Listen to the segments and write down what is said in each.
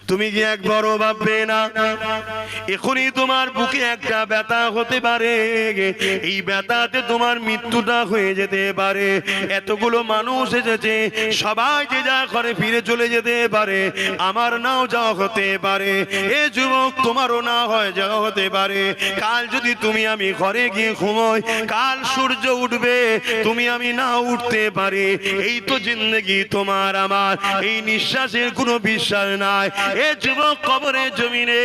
তুমি কি একবারও ভাববে না এখনই তোমার বুকে একটা ব্যথা হতে পারে, এই ব্যথাতে তোমার মৃত্যুটা হয়ে যেতে পারে। এতগুলো মানুষ এসেছে, সবাই যে যা করে ফিরে চলে যেতে পারে, আমার নাও যাওয়া হতে পারে। এ যুবক, তোমারও না হয় যাওয়া হতে পারে। কাল যদি তুমি আমি ঘরে গিয়ে ঘুমোই, কাল সূর্য উঠবে, তুমি আমি না উঠতে পারি। এই তো জিন্দেগি তোমার আমার, এই নিঃশ্বাসের কোনো বিশ্বাস নাই। এ যুবক, কবরের জমিনে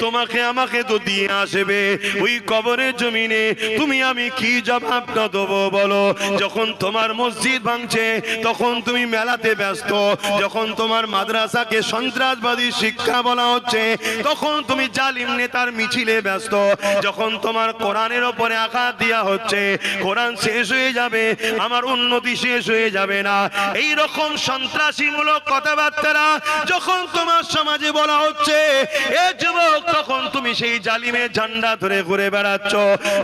তোমাকে আমাকে তো দিয়ে আসবে। ওই কবরের জমিনে তুমি আমি কি জবাব দেবো বলো? যখন তোমার মসজিদ ভাঙছে তখন তুমি মেলাতে ব্যস্ত, যখন তোমার মাদ্রাসাকে সন্ত্রাসবাদী শিক্ষা বলা হচ্ছে তখন তুমি জালিম নেতার মিছিলে ব্যস্ত, যখন তোমার কোরআনের ওপরে আঘাত দেওয়া হচ্ছে, কোরআন শেষ হয়ে যাবে, আমার উন্নতি শেষ হয়ে যাবে না, এই রকম সন্ত্রাসীমূলক কথাবার্তা যখন তোমার সমাজে বলা হচ্ছে, এ যুবক, তখন তুমি সেই জালিমের ঝান্ডা ধরে ঘুরে বেড়াচ্ছ।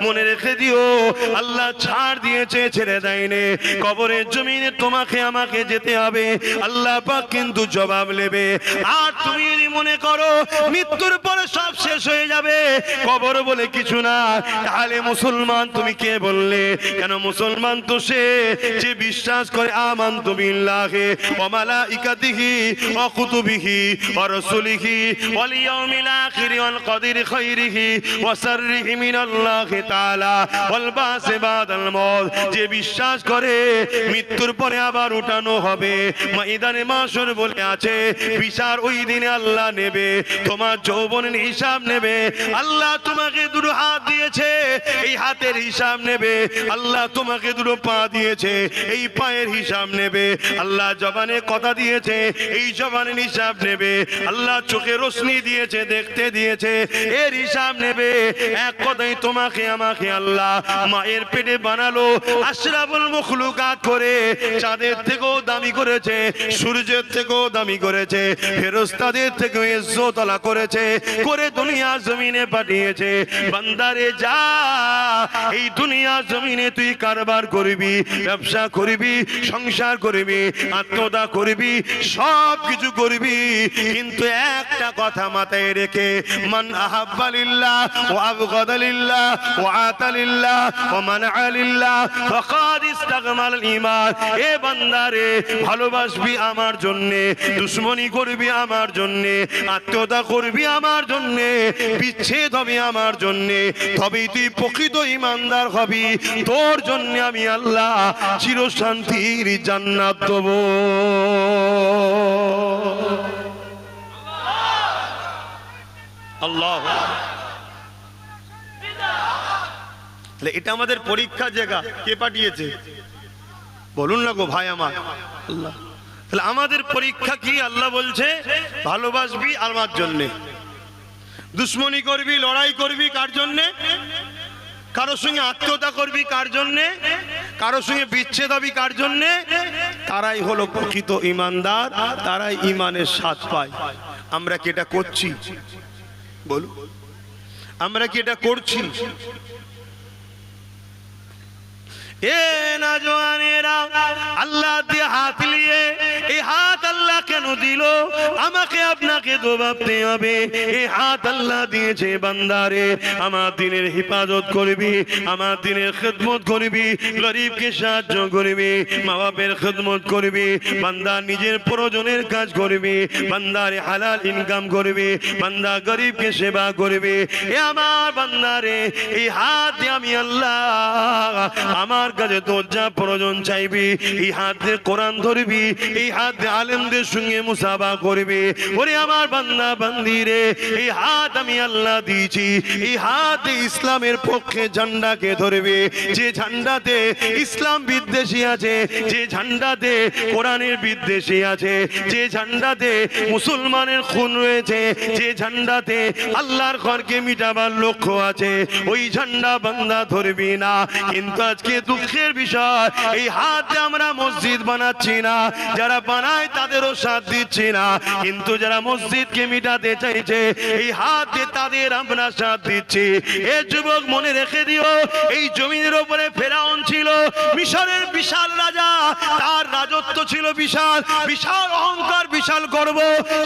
মনে রেখে দিও, আল্লাহ ছাড় দিয়েছে, ছেড়ে দেয়নি। কবরের জমিনে তোমাকে আমাকে যেতে হবে, আল্লাহ পাক কিন্তু জবাব নেবে। আর তুমি যদি মনে করো মৃত্যুর পরে সব শেষ হয়ে যাবে, কবর বলে কিছু না, তাহলে মুসলমান তুমি কে বললে? কেন মুসলমান তো সে যে বিশ্বাস করে আমানতু বিল্লাহি ওয়া মালাইকাতিহি ওয়া কুতুবিহি ওয়া রাসূলিহি ওয়াল ইয়াউমিল আখিরি ওয়াল কদরি খাইরিহি ওয়া শাররিহি মিনাল্লাহি তাআলা ওয়াল বাসি বাদাল মউত, যে বিশ্বাস করে মৃত্যুর পরে আবার উঠানো হবে। ময়দানে মাশর বলে আছে, বিচার ওই দিনে আল্লাহ নেবে, তোমার যৌবনের হিসাব নেবে। আল্লাহ তোমাকে দুটো হাত দিয়েছে, এই হাতের হিসাব নেবে। আল্লাহ তোমাকে দুটো পা দিয়েছে, এই পায়ের হিসাব নেবে। আল্লাহ জবানে কথা দিয়েছে, এই জবানের হিসাব নেবে। আল্লাহ চোখে রোশনি দিয়েছে, দেখতে দিয়েছে, এর হিসাব নেবে। এক কথাই তোমাকে আমাকে আল্লাহ মায়ের পেটে বানালো, আশরাফুল মখলুকাত করে, চাঁদের থেকেও দামি করেছে, সূর্যের থেকেও দামি করেছে, ফেরেশতাদের থেকেও ইজ্জত আলা করেছে, করে দুনিয়া জমিনে পাঠিয়েছে। বান্দারে যা, এই দুনিয়া জমিনে তুই কারবার করবি, ব্যবসা করবি, সংসার করবি, আত্মদা করবি, সব কিছু করবি, কিন্তু একটা কথা মাথায় রেখে, মান আহাব্বা লিল্লাহ ওয়া আবগাদা লিল্লাহ ওয়া আতা লিল্লাহ ওয়া মানআ লিল্লাহ ফাকাদ ইসতাগমাল ঈমান। এ বান্দারে, ভালোবাসবি আমার জন্যে, দুশমনি করবি আমার জন্যে, আত্মদা করবি আমার জন্যে, বিচ্ছেদ হবে আমার জন্যে, তবেই তুই প্রকৃত ঈমানদার হবি। তোর জন্য আমি আল্লাহ চিরশান্তির জান্নাত দেব। আল্লাহ, এটা আমাদের পরীক্ষা জায়গা। কে পাঠিয়েছে বলুন না গো ভাই আমার? আল্লাহ। তাহলে আমাদের পরীক্ষা কি? আল্লাহ বলছে ভালোবাসবি আমার জন্যে, দুশ্মনী করবি, লড়াই করবি কার জন্যে? কারোর সঙ্গে আত্মীয়তা করবি কার জন্যে? কারোর সঙ্গে বিচ্ছেদ হবি কার জন্যে? তারাই হলো প্রকৃত ঈমানদার, তারাই ঈমানের স্বাদ পায়। আমরা কি এটা করছি? বলুন, আমরা কি এটা করছি? এ নওজওয়ানেরা, আল্লাহ দিয়ে হাত নিয়ে, এই হাত আল্লাহ কেন দিল? আমাকে আপনাকে তো ভাবতে হবে। এই হাত আল্লাহ দিয়েছে বান্দারে, আমার দিনের হেফাজত করবি, আমার দিনের খেদমত করবি, গরিবকে সাহায্য করবি, মা বাপের খেদমত করবি, বান্দা নিজের প্রয়োজনের কাজ করবি, বান্দারে হালাল ইনকাম করবি, বান্দা গরিবকে সেবা করবি। এ আমার বান্দারে, এই হাত দিয়ে আমি আল্লাহ আমার কাছে তোর যা প্রয়োজন চাইবি, এই হাত দিয়ে কোরআন ধরবি, এই হাত দিয়ে আলেমদের সঙ্গে মুসাফা করবি। ওরে আমার বান্দা বান্দি রে, এই হাত আমি আল্লাহ দিয়েছি, এই হাতে ইসলামের পক্ষে ঝান্ডাকে ধরবে। যে ঝান্ডাতে ইসলাম বিদ্বেষী আছে, যে ঝান্ডাতে কোরআনের বিদ্বেষী আছে, যে ঝান্ডাতে মুসলমানের খুন রয়েছে, যে ঝান্ডাতে আল্লাহর ঘরকে মিটাবার লক্ষ্য আছে, ওই ঝান্ডা বান্দা ধরবি না। কিন্তু আজকে দুঃখের বিষয়, এই হাতে আমরা মসজিদ বানাচ্ছি না, যারা বানায় তাদেরও সাথ দিচ্ছি না, কিন্তু যারা মসজিদকে মিটাতে চাইছে এই হাত দিয়ে তাদের আমরা সাথ দিচ্ছি। এ যুবক মনে রেখে দিও, এই জমিনের উপরে ফেরাউন ছিল মিশরের বিশাল রাজা, তার রাজত্ব ছিল বিশাল, বিশাল অহংকার, বিশাল গর্ব,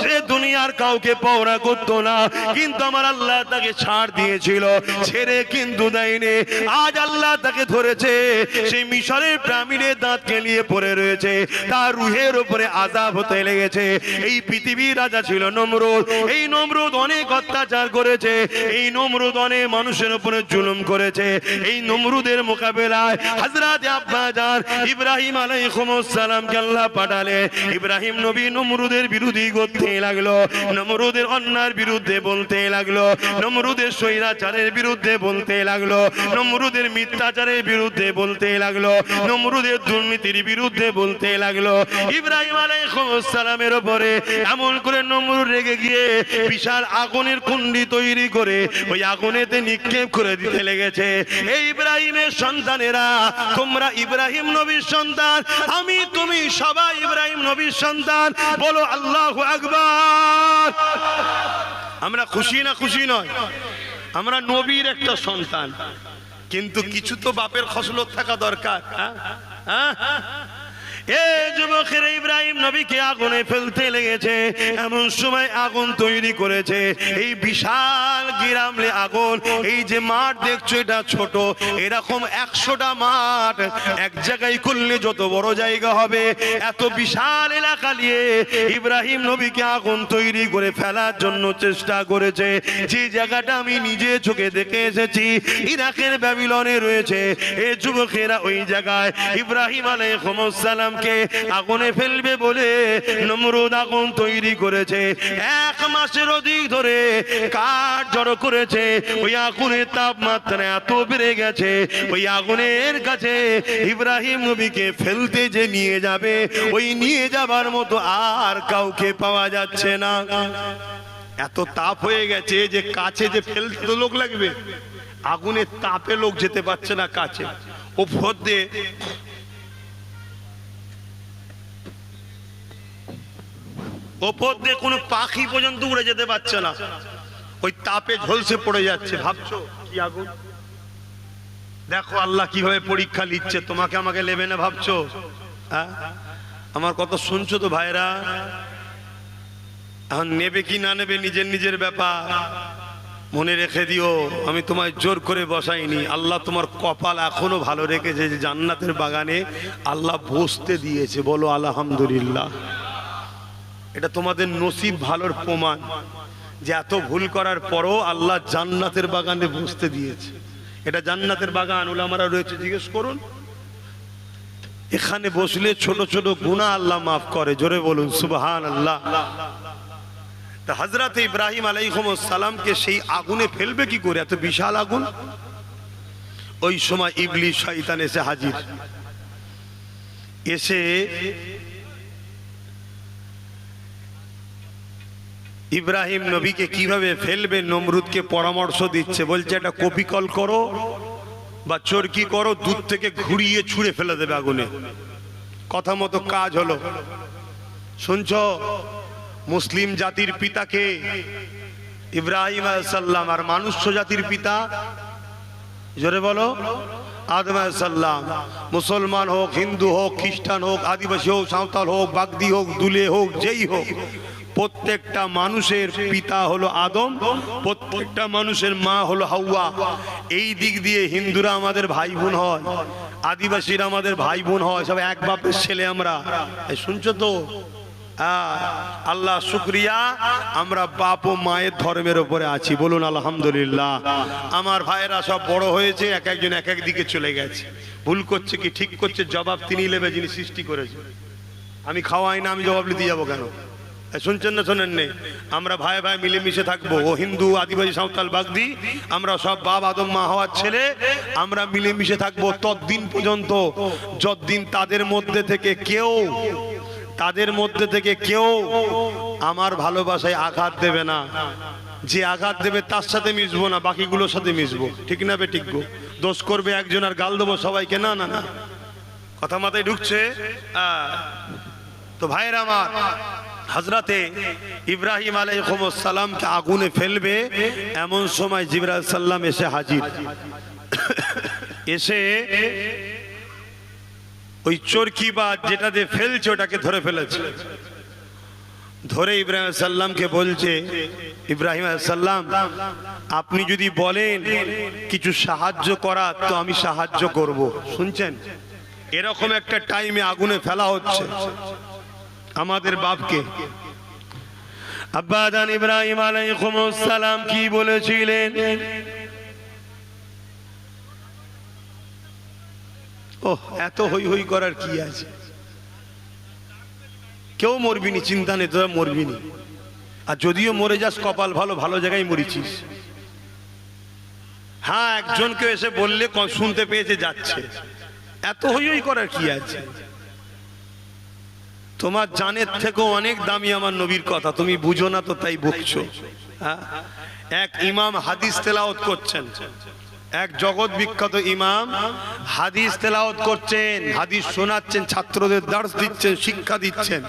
সে দুনিয়ার কাউকে পওরা করতো না, কিন্তু আমার আল্লাহ তাকে ছাড় দিয়েছিল, ছেড়ে কিন্তু দেয়নি। আজ আল্লাহ তাকে ধরেছে, সেই মিশরের পিরামিডে দাঁত কেলিয়ে পড়ে রয়েছে, তার রুহের উপরে আযাব হতে লেগেছে। এই পৃথিবীর রাজা ছিল নমরুদ, এই নমরুদ অনেক অত্যাচার করেছে, এই নমরুদ অনেক মানুষের উপরে জুলুম করেছে। এই নমরুদের মোকাবেলায় হযরত আব্বাজান ইব্রাহিম আলাইহিস সালামকে আল্লাহ পাঠালে। ইব্রাহিম নবী নমরুদের বিরোধী করতে লাগলো, নমরুদের অন্যায়ের বিরুদ্ধে বলতে লাগলো, নমরুদের স্বৈরাচারের বিরুদ্ধে বলতে লাগলো, নমরুদের মিথ্যাচারের বিরুদ্ধে বলতে লাগলো, নমরুদের দুর্নীতির বিরুদ্ধে বলতে লাগলো। ইব্রাহিম আলাইহিস সালামের উপরে এমন করে নমরুদ রেগে গিয়ে বিশাল আগুনের কুণ্ডি তৈরি করে ওই আগুনেতে নিক্ষেপ করে দিতে লেগেছে। এই ইব্রাহিমের সন্তানেরা, তোমরা ইব্রাহিম নবীর সন্তান, আমি তুমি সবাই ইব্রাহিম নবীর সন্তান, বলো আল্লাহু আকবার। আমরা খুশি না খুশি নয়? আমরা নবীর একটা সন্তান, কিন্তু কিছু তো বাপের খসলত থাকা দরকার। যুবকের ইব্রাহিম নবীকে আগুনে ফেলতে লেগেছে, এমন সময় আগুন তৈরি করেছে এই বিশাল গিরামলে আগুন। এই যে মাঠ দেখছো এটা ছোট, এরকম 100টা মাঠ এক জায়গায় করলে যত বড় জায়গা হবে, এত বিশাল এলাকা নিয়ে ইব্রাহিম নবীকে আগুন তৈরি করে ফেলার জন্য চেষ্টা করেছে। যে জায়গাটা আমি নিজে চোখে দেখে এসেছি, ইরাকের ব্যাবিলনে রয়েছে। এই যুবকেরা ওই জায়গায় ইব্রাহিম আলাইহিস সালাম আগুনে ফেলবে বলে নমরুদ আগুন তৈরি করেছে। 1 মাসের অধিক ধরে কাঠ জড়ো করেছে। ওই আগুনের তাপমাত্রা এত বেড়ে গেছে, ওই আগুনের কাছে ইব্রাহিম নবীকে ফেলতে যে নিয়ে যাবে, ওই নিয়ে যাবার মতো আর কাউকে পাওয়া যাচ্ছে না। এত তাপ হয়ে গেছে যে কাছে যে ফেলতে তো লোক লাগবে, আগুনের তাপে লোক যেতে পারছে না কাছে। ওপর দিয়ে কোনো পাখি পর্যন্ত উড়ে যেতে পারছে না, ওই তাপে ঝলসে পড়ে যাচ্ছে। ভাবছো কি আগুন? দেখো আল্লাহ কিভাবে পরীক্ষা নিচ্ছে, তোমাকে আমাকে নেবে না ভাবছো? আমার কথা শুনছো তো ভাইরা? এখন নেবে কি না নেবে নিজের নিজের ব্যাপার। মনে রেখে দিও, আমি তোমায় জোর করে বসাইনি। আল্লাহ তোমার কপাল এখনো ভালো রেখেছে যে জান্নাতের বাগানে আল্লাহ বসতে দিয়েছে। বলো আলহামদুলিল্লাহ। এটা তোমাদের নসিব ভালোর প্রমাণ যে এত ভুল করার পরও আল্লাহ জান্নাতের বাগানে বসতে দিয়েছে। এটা জান্নাতের বাগান, উলামারা রয়েছে, জিজ্ঞেস করুন। এখানে বসলে ছোট ছোট গুনাহ আল্লাহ মাফ করে। জোরে বলুন সুবহানাল্লাহ। তা হযরত ইব্রাহিম আলাইহিস সালামকে সেই আগুনে ফেলবে কি করে? এত বিশাল আগুন। ওই সময় ইবলিস শয়তান এসে হাজির, এসে ইব্রাহিম নবীকে কিভাবে ফেলবে নমরুদকে পরামর্শ দিচ্ছে। বলছে একটা কপিকল করো বা চরকি করো, দূর থেকে ঘুরিয়ে ছুঁড়ে ফেলে দেবে আগুনে। কথা মতো কাজ হলো। শুনছ? মুসলিম জাতির পিতাকে ইব্রাহিম আলাইহিস সালাম, আর মানুষ্য জাতির পিতা জোরে বলো আদম আলাইহিস সালাম। মুসলমান হোক, হিন্দু হোক, খ্রিস্টান হোক, আদিবাসী হোক, সাঁওতাল হোক, বাগদি হোক, দুলে হোক, যেই হোক, প্রত্যেকটা মানুষের পিতা হলো আদম, প্রত্যেকটা মানুষের মা হলো হাওয়া। এই দিক দিয়ে হিন্দুরা আমাদের ভাই বোন হয়, আদিবাসীরা আমাদের ভাই বোন হয়, সব এক বাপের ছেলে আমরা। শুনছো তো? আল্লাহ শুকরিয়া, আমরা বাপ ও মায়ের ধর্মের উপরে আছি। বলুন আলহামদুলিল্লাহ। আমার ভাইয়েরা সব বড় হয়েছে, এক একজন এক এক দিকে চলে গেছে। ভুল করছে কি ঠিক করছে জবাব তিনি নেবে, যিনি সৃষ্টি করেছে। আমি খাওয়াই না, আমি জবাব দিতে যাবো কেন? শুনছেন না শোনেন নেই? আমরা ভাই ভাই মিলেমিশে থাকবো। ও হিন্দু, আদিবাসী, সাঁওতাল, বাগদি, আমরা সব বাপ আদম মা হওয়ার ছেলে, আমরা মিলেমিশে থাকবো ততদিন পর্যন্ত যতদিন তাদের মধ্যে থেকে কেউ আমার ভালোবাসায় আঘাত দেবে না। যে আঘাত দেবে তার সাথে মিশবো না, বাকিগুলোর সাথে মিশবো। ঠিক না বে? ঠিক গো। দোষ করবে একজন আর গাল দেবো সবাইকে? না না না, কথা মাথায় ঢুকছে? তো ভাইরা আমার, হযরতে ইব্রাহিম আলাইহিস সালামকে আগুনে ফেলবে, এমন সময় জিবরাইল সাল্লাম এসে হাজির। এসে ওই চরকি বা যেটা দিয়ে ফেলছে ওটাকে ধরে ফেলেছে। ধরে ইব্রাহিম আলাইহিস সালামকে বলছে, ইব্রাহিম আলাইহিস সালাম আপনি যদি বলেন কিছু সাহায্য করার তো আমি সাহায্য করব। শুনছেন, এরকম একটা টাইমে আগুনে ফেলা হচ্ছে আমাদের বাপকে। আব্বা জান ইব্রাহিম আলাইহিস সালাম কি বলেছিলেন? ওহ, এত হই হই করার কি আছে? কেউ মরবিনি, চিন্তা নেই, তোরা মরবিনি। আর যদিও মরে যাস কপাল ভালো, ভালো জায়গায় মরিছিস। হ্যাঁ, একজনকে এসে বললে শুনতে পেয়েছে যাচ্ছে, এত হই হই করার কি আছে? তোমার জানের থেকেও অনেক দামি আমার নবীর কথা, তুমি বুঝো না তো তাই বকছো। হ্যাঁ, এক ইমাম হাদিস তেলাওয়াত করছেন, এক জগৎ বিখ্যাত ইমাম হাদিস তেলাওয়াত করছেন, হাদিস শোনাচ্ছেন, ছাত্রদের দার্স দিচ্ছেন, শিক্ষা দিচ্ছেন।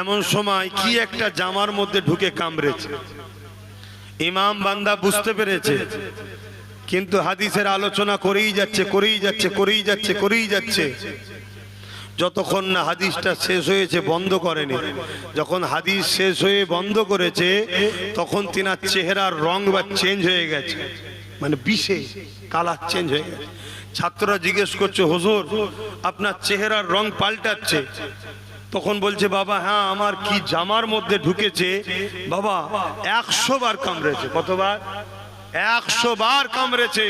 এমন সময় কি একটা জামার মধ্যে ঢুকে কামড়েছে। ইমাম বান্দা বুঝতে পেরেছে, কিন্তু হাদিসের আলোচনা করেই যাচ্ছে, করেই যাচ্ছে, করেই যাচ্ছে, করেই যাচ্ছে, যতক্ষণ না হাদিসটা শেষ হয়েছে বন্ধ করেনি। যখন হাদিস শেষ হয়ে বন্ধ করেছে তখন তিনার চেহারার রং বা চেঞ্জ হয়ে গেছে, মানে বিষে কালার চেঞ্জ হয়ে গেছে। ছাত্ররা জিজ্ঞেস করছে, হুজুর আপনার চেহারার রং পাল্টাচ্ছে। তখন বলছে, বাবা হ্যাঁ, আমার কি জামার মধ্যে ঢুকেছে বাবা, 100 বার কামড়েছে। কতবার? 100 বার কামড়েছে।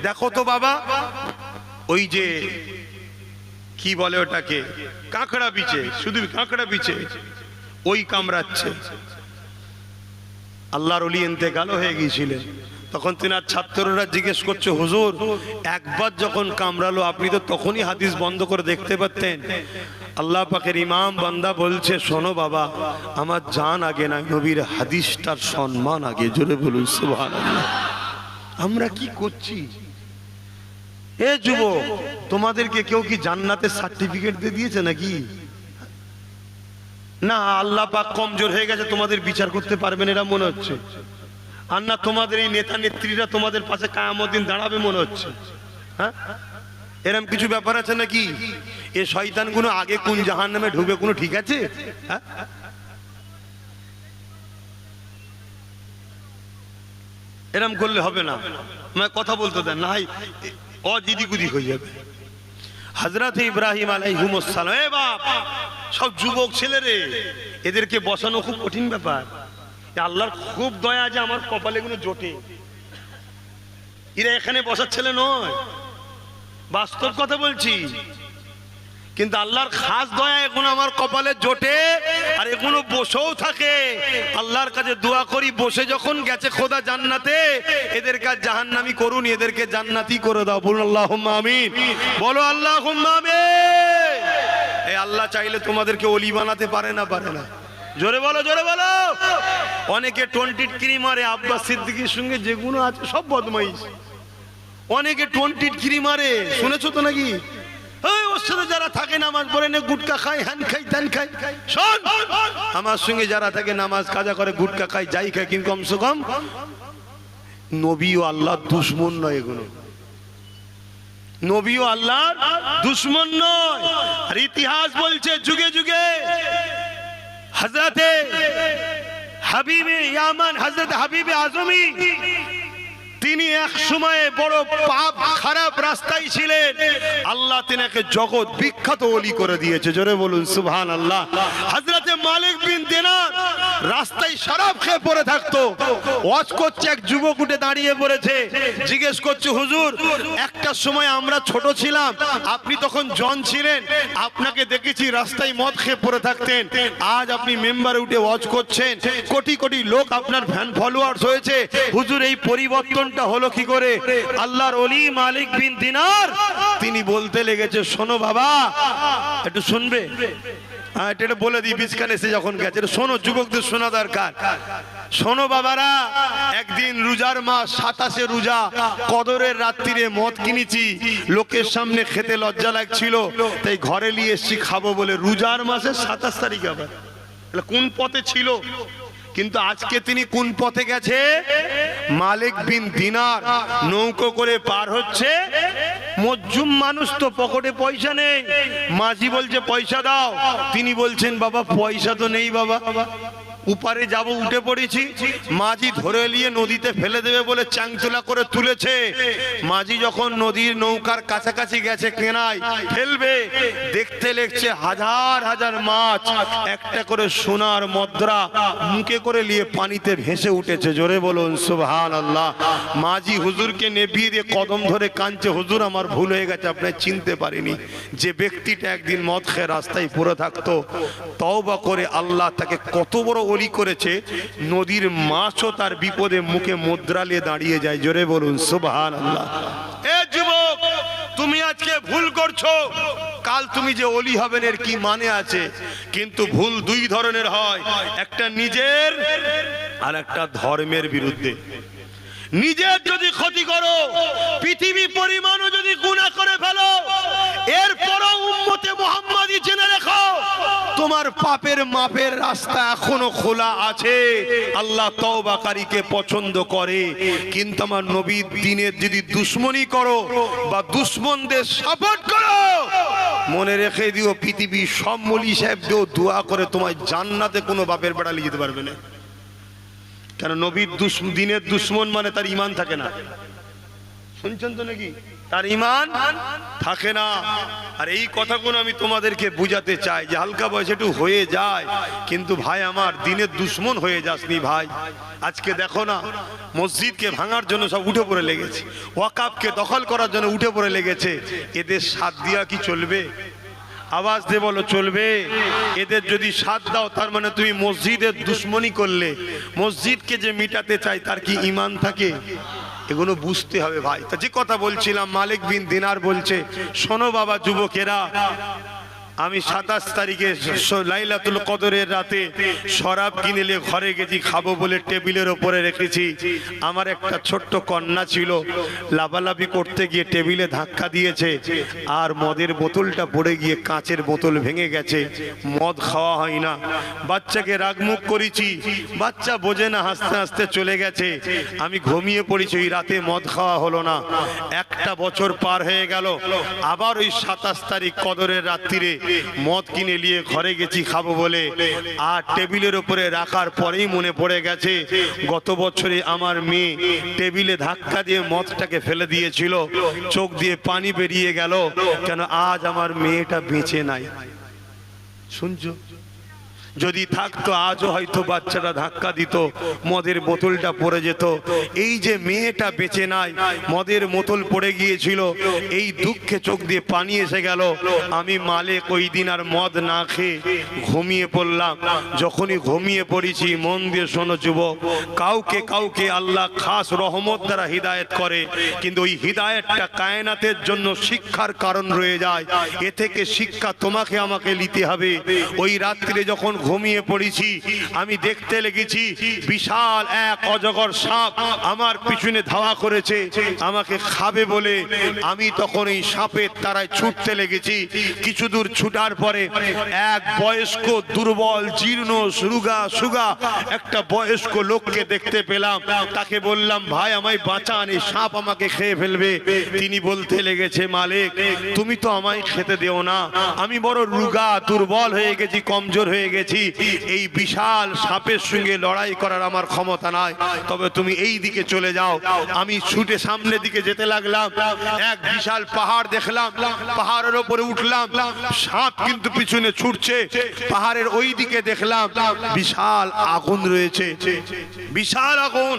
দেখো তো বাবা, ওই যে কি বলে ওটাকে, কাঁকড়া বিছে, শুধু কাঁকড়া বিছে, ওই কামড়াচ্ছে। আল্লাহর ওলি ইন্তেকাল হয়ে গিয়েছিলেন। তখন তিনার ছাত্ররা জিজ্ঞেস করছে, হুজুর একবার যখন কামড়ালো আপনি তো তখনই হাদিস বন্ধ করে দেখতে পারতেন। আল্লাহ পাকের ইমাম বান্দা বলছে, শোনো বাবা, আমার জান আগে না, নবীর হাদিসটার সম্মান আগে। জোরে বলুন সুবহানাল্লাহ। আমরা কি করছি? এ যুবক, তোমাদেরকে কেউ কি জান্নাতের সার্টিফিকেট দিয়ে দিয়েছে নাকি? না, আল্লাহ পাক কমজোর হয়ে গেছে, তোমাদের বিচার করতে পারবেন এরা মনে হচ্ছে। আর না, তোমাদের এই নেতা নেত্রীরা তোমাদের পাশে কিয়ামত দিন দাঁড়াবে মনে হচ্ছে। হ্যাঁ, এরকম কিছু ব্যাপার আছে নাকি? এ শয়তানগুলো আগে কোন জাহান্নামে ঢুকবে কোনো ঠিক আছে? হ্যাঁ, এরকম করলে হবে না, আমায় কথা বলতে দেন, না হয় অজিদিগুদি হয়ে যাবে। হযরত ইব্রাহিম আলাইহিস সালাম, এ বাপ, সব যুবক ছেলে রে, এদেরকে বসানো খুব কঠিন ব্যাপার। আল্লাহর খুব দয়া যে আমার কপালে গুলো জোটে। এরা এখানে বসার ছেলে নয়, বাস্তব কথা বলছি। কিন্তু আল্লাহর খাস দয়া এগুলো আমার কপালে জোটে, আর এগুলো বসেও থাকে। আল্লাহর কাছে দোয়া করি, বসে যখন গেছে খোদা জান্নাতে, এদেরকে জাহান্নামী করুন, এদেরকে জান্নাতি করে দাও। বলুন আল্লাহুম্মা আমিন। বলো আল্লাহুম্মা আমিন। এই আল্লাহ চাইলে তোমাদেরকে ওলি বানাতে পারে না? পারে না? জোরে বলো, জোরে বলো। অনেকে 20 ক্রিম মারে, আব্বাস সিদ্দিকীর সঙ্গে যেগুলো আছে সব বদমাইশ। অনেকে 20 ক্রিম মারে, শুনেছো তো নাকি? ওর সাথে যারা থাকে নামাজ পড়ে না, গুটকা খায়, হ্যান খাই, ত্যান খাই। শোন, আমার সঙ্গে যারা থাকে নামাজ কাজা করে, গুটকা খায়, যাই খায়, কিন্তু কমসে কম নবী ও আল্লাহর দুশমন নয়। এগুলো নবী ও আল্লাহর দুশমন নয়। আর ইতিহাস বলছে, যুগে যুগে হযরতে হাবিবে ইয়ামান, হযরতে হাবিবে আজমি, তিনি এক সময়ে বড় পাপ খারাপ রাস্তায় ছিলেন। আল্লাহ তিনাকে জগৎ বিখ্যাত ওলি করে দিয়েছে। জোরে বলুন সুবহানাল্লাহ। হযরতে মালিক বিন দিনার রাস্তায় শরাব খেয়ে পড়ে থাকতো। ওয়াজ করছে, এক যুবক উঠে দাঁড়িয়ে পড়েছে, জিজ্ঞেস করছে, হুজুর একটা সময় আমরা ছোট ছিলাম, আপনি তখন জন ছিলেন, আপনাকে দেখেছি রাস্তায় মদ খেয়ে পড়ে থাকতেন। আজ আপনি মেম্বারে উঠে ওয়াজ করছেন, কোটি কোটি লোক আপনার ফ্যান ফলোয়ার্স হয়েছে। হুজুর এই পরিবর্তন হলো কি করে? আল্লাহর ওলি মালিক বিন দিনার তিনি বলতে লেগেছে, শোনো বাবা, একটু শুনবে, এটা বলে দিই বীজখান এসে যখন গেছে, শোনো যুবকদের শোনা দরকার। শোনো বাবারা, একদিন রোজার মাস 27 রোজা, কদরের রাত্রিরে মদ কিনেছি, লোকের সামনে খেতে লজ্জা লাগছিল, তাই ঘরে নিয়ে এসছি খাবো বলে। রোজার মাসের 27 তারিখ, আবার কোন পথে ছিল? কিন্তু আজকে তিনি কোন পথে গেছে? মালিক বিন দিনার নৌকো করে পার হচ্ছে। মজ্জুম মানুষ তো, পকেটে পয়সা নেই। মাঝি বলছে পয়সা দাও, তিনি বলছেন বাবা পয়সা তো নেই বাবা, উপারে যাব, উঠে পড়েছি। মাঝি ধরে নিয়ে নদীতে ফেলে দেবে বলে চাংচুলা করে তুলেছে। মাঝি যখন নদীর নৌকার কাছাকাছি গেছে কেনায় ফেলবে, দেখতে লেগছে হাজার হাজার মাছ, একটা করে সোনার মুদ্রা মুখে করে নিয়ে পানিতে ভেসে উঠেছে। জোরে বলুন সুবহানাল্লাহ। মাঝি হুজুরকে নেভিয়ে দিয়ে কদম ধরে কাঁদছে, হুজুর আমার ভুল হয়ে গেছে, আপনি চিনতে পারিনি। যে ব্যক্তিটা একদিন মদ খেয়ে রাস্তায় পড়ে থাকতো, তওবা করে আল্লাহ তাকে কত বড় ওলি করেছে, নদীর মাছও তার বিপদে মুখে মুদ্রা নিয়ে দাঁড়িয়ে যায়। জোরে বলুন সুবহানাল্লাহ। এ যুবক, তুমি আজকে ভুল করছো, কাল তুমি যে ওলি হবেন এর কি মানে আছে? কিন্তু ভুল দুই ধরনের হয়, একটা নিজের আর একটা ধর্মের বিরুদ্ধে। নিজের যদি ক্ষতি করো, পৃথিবী পরিমাণও যদি গুনাহ করে ফেলো, এরপরও উম্মতে মুহাম্মাদি জেনে রেখো তোমার পাপের মাপের রাস্তা এখনো খোলা আছে। আল্লাহ তওবাকারীকে পছন্দ করে। কিন্তু আমার নবীর দ্বীনের যদি দুশমনি করো বা দুশমনদের সাপোর্ট করো, মনে রেখে দিও পৃথিবীর সব মৌলী সাহেবকেও দোয়া করে তোমায় জান্নাতে কোনো বাপের বেড়া নিয়ে যেতে পারবে না। কেন? নবীর দ্বীনের দুশমন মানে তার ঈমান থাকে না। শুনছেন তো নাকি? তার ঈমান থাকে না। আর এই কথাগুলো আমি তোমাদেরকে বুঝাতে চাই যে হালকা বয়সে একটু হয়ে যায়, কিন্তু ভাই আমার দ্বীনের দুশমন হয়ে যাসনি ভাই। আজকে দেখো না, মসজিদকে ভাঙার জন্য সব উঠে পড়ে লেগেছে, ওয়াকাফকে দখল করার জন্য উঠে পড়ে লেগেছে। এদের সাথ দিয়া কি চলবে? আওয়াজ দিয়ে বলো চলবে? এদের যদি সাথ দাও তার মানে তুমি মসজিদের দুশমনি করলে। মসজিদকে যে মিটাতে চাই তার কি ঈমান থাকে? এগুলো বুঝতে হবে ভাই। তা যে কথা বলছিলাম, মালিক বিন দিনার বলছে, শোনো বাবা যুবকেরা, আমি 27 তারিখে লাইলাতুল কদরের রাতে শরাব কিনে নিয়ে ঘরে গেছি খাবো বলে টেবিলের ওপরে রেখেছি। আমার একটা ছোট্ট কন্যা ছিল, লাফালাফি করতে গিয়ে টেবিলে ধাক্কা দিয়েছে, আর মদের বোতলটা পড়ে গিয়ে কাঁচের বোতল ভেঙে গেছে। মদ খাওয়া হয় না, বাচ্চাকে রাগমুখ করেছি, বাচ্চা বোঝে না, হাসতে হাসতে চলে গেছে। আমি ঘুমিয়ে পড়েছি, ওই রাতে মদ খাওয়া হলো না। একটা বছর পার হয়ে গেল, আবার ওই 27 তারিখ কদরের রাত্রিরে মদ কিনে নিয়ে ঘরে গেছি খাবো বলে, আর টেবিলের উপরে রাখার পরেই মনে পড়ে গেছে গত বছরে আমার মেয়ে টেবিলে ধাক্কা দিয়ে মদটাকে ফেলে দিয়েছিল। চোখ দিয়ে পানি বেরিয়ে গেল, কেন আজ আমার মেয়েটা বেঁচে নাই। শুনছো? যদি থাকতো আজও হয়তো বাচ্চাটা ধাক্কা দিত, মদের বোতলটা পড়ে যেত। এই যে মেয়েটা বেঁচে নাই, মদের বোতল পড়ে গিয়েছিল, এই দুঃখে চোখ দিয়ে পানি এসে গেল। আমি মালিক ওই দিন আর মদ না খেয়ে ঘুমিয়ে পড়লাম। যখনই ঘুমিয়ে পড়েছি, মন দিয়ে শোনো যুবক, কাউকে কাউকে আল্লাহ খাস রহমত দ্বারা হিদায়েত করে, কিন্তু ওই হিদায়েতটা কায়নাতের জন্য শিক্ষার কারণ রয়ে যায়। এ থেকে শিক্ষা তোমাকে আমাকে নিতে হবে। ওই রাত্রে যখন ঘুমিয়ে পড়েছি, আমি দেখতে লেগেছি বিশাল এক অজগর সাপ আমার পিছনে ধাওয়া করেছে আমাকে খাবে বলে। আমি তখন এই সাপের তারায় ছুটতে লেগেছি। কিছু দূর ছুটার পরে এক বয়স্ক দুর্বল জীর্ণ সুগা একটা বয়স্ক লোককে দেখতে পেলাম। তাকে বললাম, ভাই আমায় বাঁচান, এই সাপ আমাকে খেয়ে ফেলবে। তিনি বলতে লেগেছে, মালিক তুমি তো আমায় খেতে দেও না, আমি বড় রুগা দুর্বল হয়ে গেছি, কমজোর হয়ে গেছি, এই বিশাল সাপের সঙ্গে লড়াই করার আমার ক্ষমতা নাই, তবে তুমি এই দিকে চলে যাও। আমি ছুটে সামনের দিকে যেতে লাগলাম। এক বিশাল পাহাড় দেখলাম, পাহাড়ের উপরে উঠলাম, সাপ কিন্তু পিছনে ছুটছে। পাহাড়ের ওই দিকে দেখলাম বিশাল আগুন রয়েছে, বিশাল আগুন।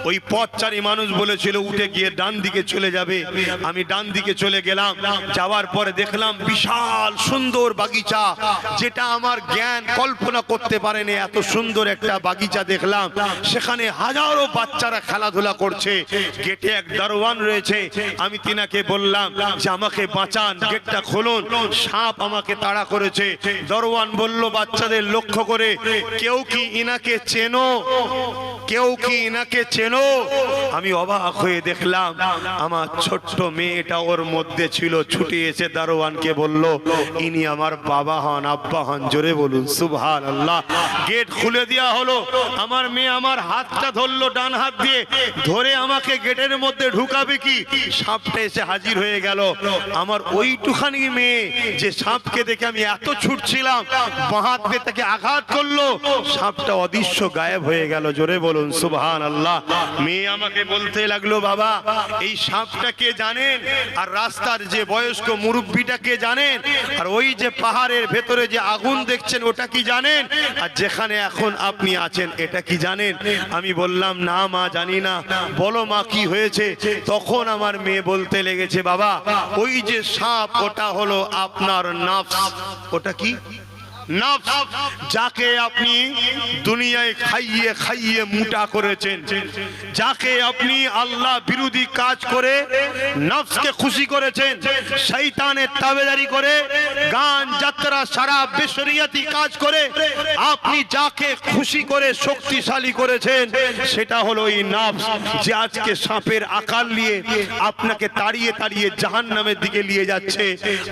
ওই পথচারী মানুষ বলেছিল উঠে গিয়ে ডান দিকে চলে যাবে। আমি ডান দিকে চলে গেলাম। যাওয়ার পরে দেখলাম বিশাল সুন্দর বাগিচা, যেটা আমার জ্ঞান কল্পনা করতে পারেনি এত সুন্দর একটা বাগিচা দেখলাম, সেখানে হাজারো বাচ্চারা খেলাধুলা করছে। গেটে এক দারোয়ান রয়েছে, আমি তিনাকে বললাম যে আমাকে বাঁচান, গেটটা খুলুন, সাপ আমাকে তাড়া করেছে। দারোয়ান বলল বাচ্চাদের লক্ষ্য করে, কেউ কি ইনাকে চেনো? কেউ কি ইনাকে চেনো? আমি অবাক হয়ে দেখলাম আমার ছোট্ট মেয়েটা ওর মধ্যে ছিল, ছুটে এসে দারোয়ানকে বলল ইনি আমার বাবা হন, আব্বা হন। জোরে বলুন সুবহানাল্লাহ। গেট খুলে দেওয়া হলো, আমার মেয়ে আমার হাতটা ধরলো, ডান হাত দিয়ে ধরে আমাকে গেটের মধ্যে ঢুকাবে কি, সাপটা এসে হাজির হয়ে গেল। আমার ওইটুখানি মেয়ে যে সাপকে দেখে আমি এত ছুটছিলাম, বাঁ হাত দিয়ে তাকে আঘাত করলো, সাপটা অদৃশ্য গায়েব হয়ে গেল। জোরে বলুন সুবহানাল্লাহ। মেয়ে আমাকে বলতে লাগলো বাবা এই সাপটা কে জানেন, আর রাস্তার যে বয়স্ক মুরব্বীটা কে জানেন, আর ওই যে পাহাড়ের ভেতরে যে আগুন দেখছেন ওটা কি জানেন, আর যেখানে এখন আপনি আছেন এটা কি জানেন? আমি বললাম না মা জানি না। বলো মা কি হয়েছে? তখন আমার মেয়ে বলতে লেগেছে বাবা ওই যে সাপ ওটা হলো আপনার নফস। ওটা কি? নফস, যাকে আপনি দুনিয়ায় খাইয়ে খাইয়ে মোটা করেছেন, যাকে আপনি আল্লাহ বিরোধী কাজ করে নফসকে খুশি করেছেন, শয়তানের তাবেদারি করে গান যাত্রা সারা বেশরিয়াতি কাজ করে আপনি যাকে খুশি করে শক্তিশালী করেছেন, সেটা হলো এই নফস, যে আজকে সাপের আকার নিয়ে আপনাকে তাড়িয়ে তাড়িয়ে জাহান্নামের দিকে নিয়ে যাচ্ছে।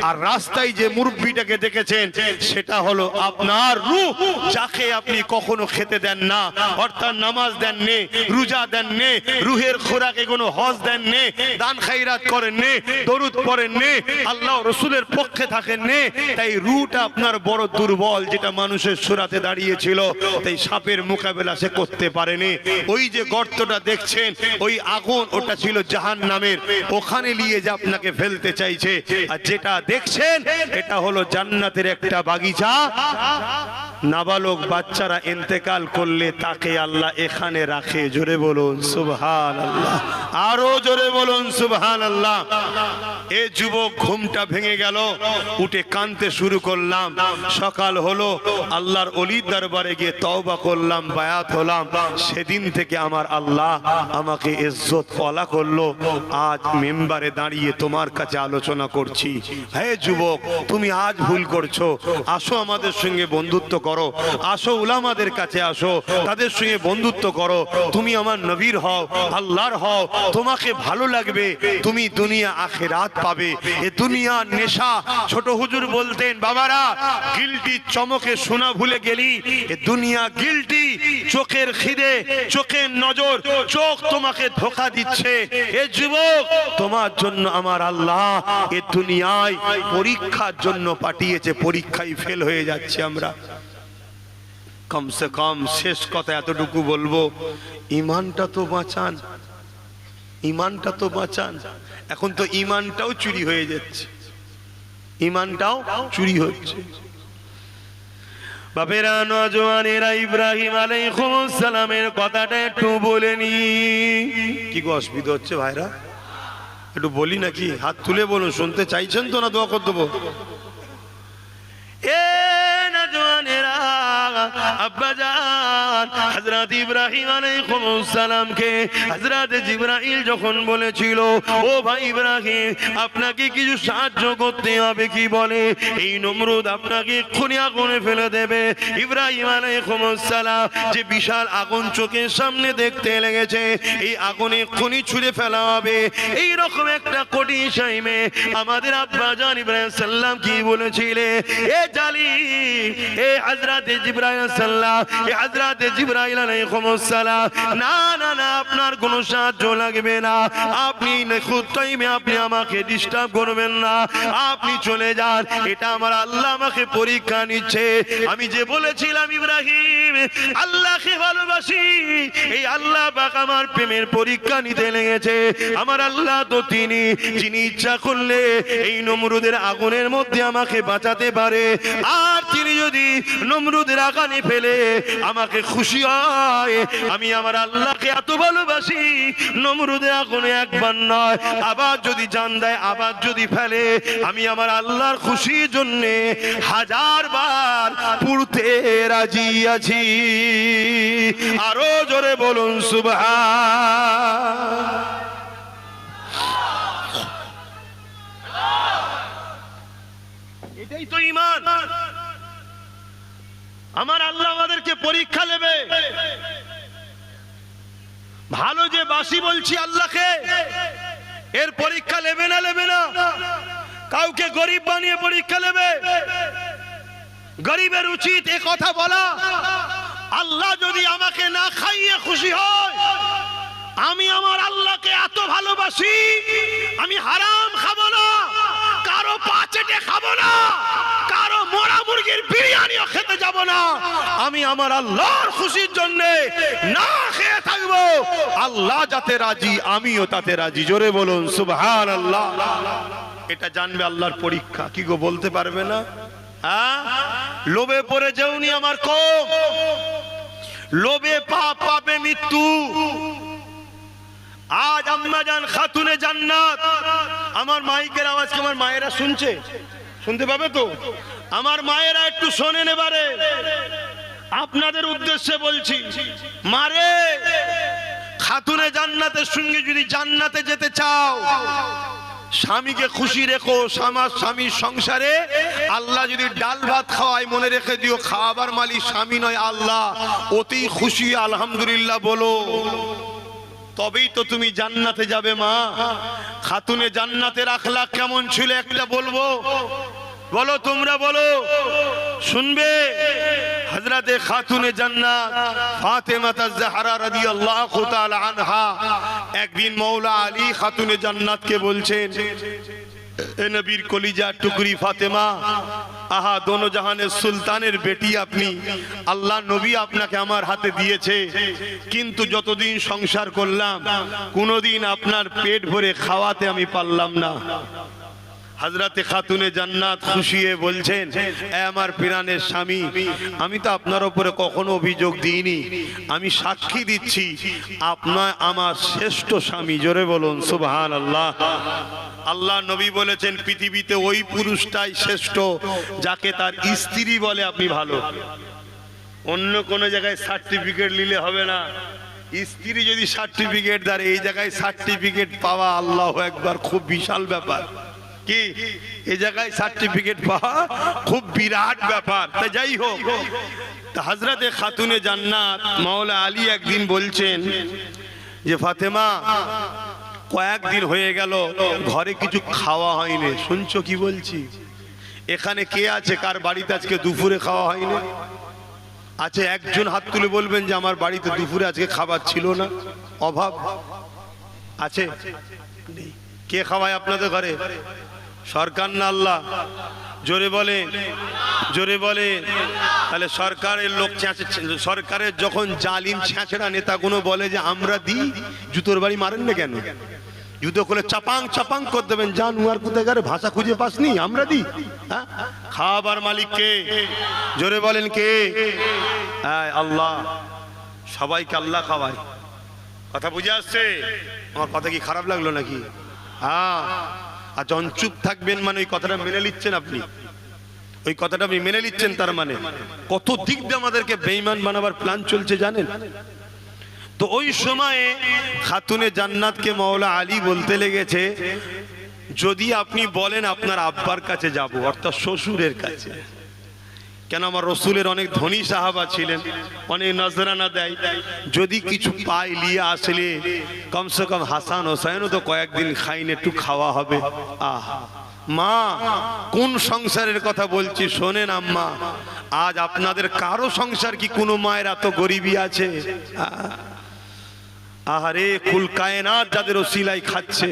আর রাস্তায় যে মুরব্বিটাকে দেখেছেন সেটা হলো আপনার রূহ, যাকে আপনি কখনো খেতে দেন না, অর্থাৎ নামাজ দেন নে, রোজা দেন নে, রুহের খোরাকে কোনো হজ দেন নে, দান খায়রাত করেন নে, দরুদ পড়েন নে, আল্লাহ রাসূলের পক্ষে থাকেন নে। তাই রূহটা আপনার বড় দুর্বল, যেটা মানুষের সুরাতে দাঁড়িয়েছিল, তাই সাপের মোকাবেলা সে করতে পারেনি। ওই যে গর্তটা দেখছেন ওই আগুন, ওটা ছিল জাহান্নামের, ওখানে নিয়ে যে আপনাকে ফেলতে চাইছে। আর যেটা দেখছেন এটা হলো জান্নাতের একটা বাগিচা। নাবালক বাচ্চারা ইন্তেকাল করলে তাকে আল্লাহ এখানে রাখে। জোরে বলুন সুবহানাল্লাহ, আরো জোরে বলুন সুবহানাল্লাহ। এ যুবক ঘুমটা ভেঙে গেল, উঠে কাঁদতে শুরু করলাম। সকাল হলো, আল্লাহর ওলির দরবারে গিয়ে তওবা করলাম, বায়াত হলাম। সেদিন থেকে আমার আল্লাহ আমাকে ইজ্জত ওয়ালা করলো। আজ মেম্বারে দাঁড়িয়ে তোমার কাছে আলোচনা করছি। হে যুবক, তুমি আজ ভুল করছো, আসো আমাদের সঙ্গে বন্ধুত্ব করো, আসো উলামাদের কাছে আসো, তাদের সঙ্গে বন্ধুত্ব করো। তুমি আমার নবীর হও, আল্লাহর হও, তোমাকে ভালো লাগবে, তুমি দুনিয়া আখিরাত পাবে। এ দুনিয়ার নেশা, ছোট হুজুর বলতেন বাবারা গিলটি চমকে শোনা ভুলে গেলি, এ দুনিয়া গিলটি, চোখের খিদে, চোখের নজর, চোখ তোমাকে ধোঁকা দিচ্ছে। এ যুবক, তোমার জন্য আমার আল্লাহ এ দুনিয়ায় পরীক্ষার জন্য পাঠিয়েছে, পরীক্ষায় ফেল হয়ে যাচ্ছে আমরা। কমসে কম শেষ কথা এতটুকু বলবো, ইমানটা তো বাঁচান, ইমানটা তো বাঁচান। এখন তো ইমানটাও চুরি হয়ে যাচ্ছে, ইমানটাও চুরি হচ্ছে। বাপেরা, নওজওয়ানেরা, ইব্রাহিম আলাইহিস সালামের কথাটা একটু বলে নি। কি গো অসুবিধা হচ্ছে ভাইরা? একটু বলি নাকি? হাত তুলে বলুন, শুনতে চাইছেন তো না দোয়া করে দেবো? এ নওজওয়ানেরা, আব্বাজান হযরত ইব্রাহিম আলাইহিস সালামকে হযরত জিবরাইল যখন বলেছিল ও ভাই ইব্রাহিম আপনাকে কিছু সাহায্য করতে হবে, কি বলে এই নমরুদ আপনাকে এক্ষুনি আগুনে ফেলে দেবে। ইব্রাহিম আলাইহিস সালাম যে বিশাল আগুন চোখের সামনে দেখতে লেগেছে, এই আগুনে এক্ষুনি ছুঁড়ে ফেলা হবে, এই রকম একটা কঠিন টাইমে আমাদের আব্বাজান ইব্রাহিম সাল্লাম কি বলেছিলে, এ জালিম, এ হযরত জিবরাইল সাল্লাম, এ হযরত জিবরাইল আলাইহিস সালাম, না না না, আপনার কোনো সাহায্য লাগবে না, আপনি নিখুঁত টাইমে আপনি আমাকে ডিস্টার্ব করবেন না, আপনি চলে যান, এটা আমার আল্লাহ আমাকে পরীক্ষা নিচ্ছে। আমি যে বলেছিলাম ইব্রাহিম আল্লাহকে ভালোবাসি, এই আল্লাহ পাক আমার প্রেমের পরীক্ষা নিতে লেগেছে। আমার আল্লাহ তো তিনি, যিনি ইচ্ছা করলে এই নমরুদের আগুনের মধ্যে আমাকে বাঁচাতে পারে, আর তিনি যদি নমরুদের আগুনে ফেলে আমাকে খুশি খুশি হয়। আমি আমার আল্লাহকে এত ভালোবাসি, নমরুদে আগুনে একবার নয় আবার যদি জান দেয়, আবার যদি ফেলে, আমি আমার আল্লাহর খুশির জন্যে 1000 বার পুড়তে রাজি আছি। আরো জোরে বলুন সুবহান। এটাই তো ঈমান। আমার আল্লাহ আমাদেরকে পরীক্ষা নেবে। ভালো যে বাসি বলছি আল্লাহকে, এর পরীক্ষা নেবে না নেবে না? কাউকে গরিব বানিয়ে পরীক্ষা নেবে? গরিবের উচিত এ কথা বলা, আল্লাহ যদি আমাকে না খাইয়ে খুশি হয়, আমি আমার আল্লাহকে এত ভালোবাসি, আমি হারাম খাবো না, কারো পা চেটে খাবো না, কারো মোড়া মুরগির বিরিয়ানিও খেতে যাব না। আমি আমার আল্লাহর খুশির জন্য না খেয়ে থাকবো। আল্লাহ যাতে রাজি, আমিও তাতে রাজি। জোরে বলুন সুবহানাল্লাহ। এটা জানবে আল্লাহর পরীক্ষা। কি গো বলতে পারবে না? হ্যাঁ, লোভে পড়ে যেওনি আমার কম, লোভে পাপ, পাপে মৃত্যু। আজ আম্মা জান খাতুনে জান্নাত, আমার মাইকের আওয়াজ কি আমার মায়েরা শুনছে? শুনতে পাবে তো? আমার মায়েরা একটু শোনেন এবারে, আপনাদের উদ্দেশ্যে বলছি। মারে, খাতুনে জান্নাতের সঙ্গে যদি জান্নাতে যেতে চাও, স্বামীকে খুশি রেখো। স্বামীর সংসারে আল্লাহ যদি ডাল ভাত খাওয়ায়, মনে রেখে দিও খাওয়াবার মালিক স্বামী নয় আল্লাহ। অতি খুশি আলহামদুলিল্লাহ বলো, তবেই তো তুমি জান্নাতে যাবে মা। খাতুনে জান্নাতের আখলাক কেমন ছিল একটা বলবো, বলো তোমরা বলো, শুনবে? হযরতে খাতুনে জান্নাত ফাতেমা তাজ-জাহরা রাদিয়াল্লাহু তাআলা আনহা একদিন মওলা আলী খাতুনে জান্নাতকে বলছেন, এ নবীর কলিজা টুকরি ফাতেমা, আহা দোনো জাহানের সুলতানের বেটি আপনি, আল্লাহ নবী আপনাকে আমার হাতে দিয়েছে, কিন্তু যতদিন সংসার করলাম কোনোদিন আপনার পেট ভরে খাওয়াতে আমি পারলাম না। হযরতে খাতুনে জান্নাত খুশিয়ে বলছেন, এ আমার প্রাণের স্বামী, আমি তো আপনার উপরে কখনো অভিযোগ দিইনি, আমি সাক্ষী দিচ্ছি আপনার আমার শ্রেষ্ঠ স্বামী। জোরে বলুন সুবহানাল্লাহ। আল্লাহ নবী বলেছেন, পৃথিবীতে ওই পুরুষটাই শ্রেষ্ঠ যাকে তার স্ত্রী বলে আপনি ভালো। অন্য কোনো জায়গায় সার্টিফিকেট নিলে হবে না। স্ত্রী যদি সার্টিফিকেট দেয়, এই জায়গায় সার্টিফিকেট পাওয়া আল্লাহু আকবার খুব বিশাল ব্যাপার। কি এই জায়গায় সার্টিফিকেট পাওয়া খুব বিরাট ব্যাপার। তা যাই হোক, হযরতে খাতুনে জান্নাত মাওলা আলী একদিন বলছেন যে ফাতেমা, কয়েকদিন হয়ে গেল ঘরে কিছু খাওয়া হয়নি। শুনছো কি বলছি? এখানে কে আছে কার বাড়িতে আজকে দুপুরে খাওয়া হয়নি? আছে একজন হাত তুলে বলবেন যে আমার বাড়িতে দুপুরে আজকে খাবার ছিল না, অভাব আছে? কে খাওয়ায় আপনাদের ঘরে? সরকার না আল্লাহ? জোরে বলে, জোরে বলে। তাহলে সরকারের লোক, সরকারের যখন জালিম ছেঁচড়া নেতাগুলো বলে যে আমরা দিই, জুতোর বাড়ি মারেন না কেন? জুতো খুলে চাপাং চাপাং করে দেবেন, জান উয়ার কোথায় গেলে ভাষা খুঁজে পাসনি, আমরা দিই। হ্যাঁ, খাবার মালিক কে? জোরে বলেন কে? আল্লাহ। সবাইকে আল্লাহ খাওয়ায়। কথা বুঝে আসছে? আমার কথা কি খারাপ লাগলো নাকি? হ্যাঁ। আর যখন চুপ থাকবেন মানে ওই কথাটা মেনে নিচ্ছেন আপনি, ওই কথাটা আপনি মেনে নিচ্ছেন, তার মানে কত দিক দিয়ে আমাদেরকে বেঈমান বানাবার প্ল্যান চলছে জানেন? তো ওই সময়ে খাতুনে জান্নাতকে মাওলা আলী বলতে লেগেছে, যদি আপনি বলেন আপনার আব্বার কাছে যাব, অর্থাৎ শ্বশুরের কাছে, কেন আমার রসুলের অনেক ধনী সাহাবা ছিলেন, অনেক নজরানা দেয়, যদি কিছু পাই নিয়ে আসলে কমসে কম হাসান হোসাইনও তো কয়েকদিন খাইন, একটু খাওয়া হবে। আহ মা, কোন সংসারের কথা বলছি শোনেন আম্মা, আজ আপনাদের কারো সংসার কি কোনো মায়ের এত গরিবী আছে? আহারে, কুল কায়নাত যাদের ওসিলাই খাচ্ছে।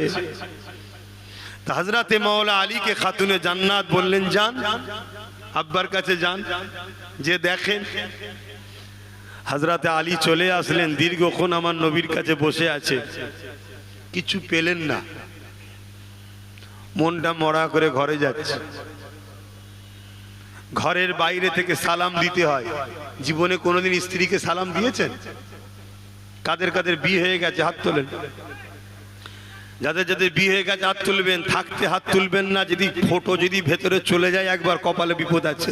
তা হযরতে মাওলা আলীকে খাতুনে জান্নাত বললেন, যান আব্বার কাছে যান, যে দেখেন। হযরতে আলী চলে আসলেন, দীর্ঘক্ষণ আমার নবীর কাছে বসে আছে, কিছু পেলেন না, মনটা মরা করে ঘরে যাচ্ছে। ঘরের বাইরে থেকে সালাম দিতে হয়। জীবনে কোনোদিন স্ত্রীকে সালাম দিয়েছেন? কাদের কাদের বিয়ে হয়ে গেছে হাত তোলেন। যাদের যাদের বিয়ে হয়ে গেছে হাত তুলবেন, থাকতে হাত তুলবেন না, যদি ফটো যদি ভেতরে চলে যায় একবার কপালে বিপদ আছে।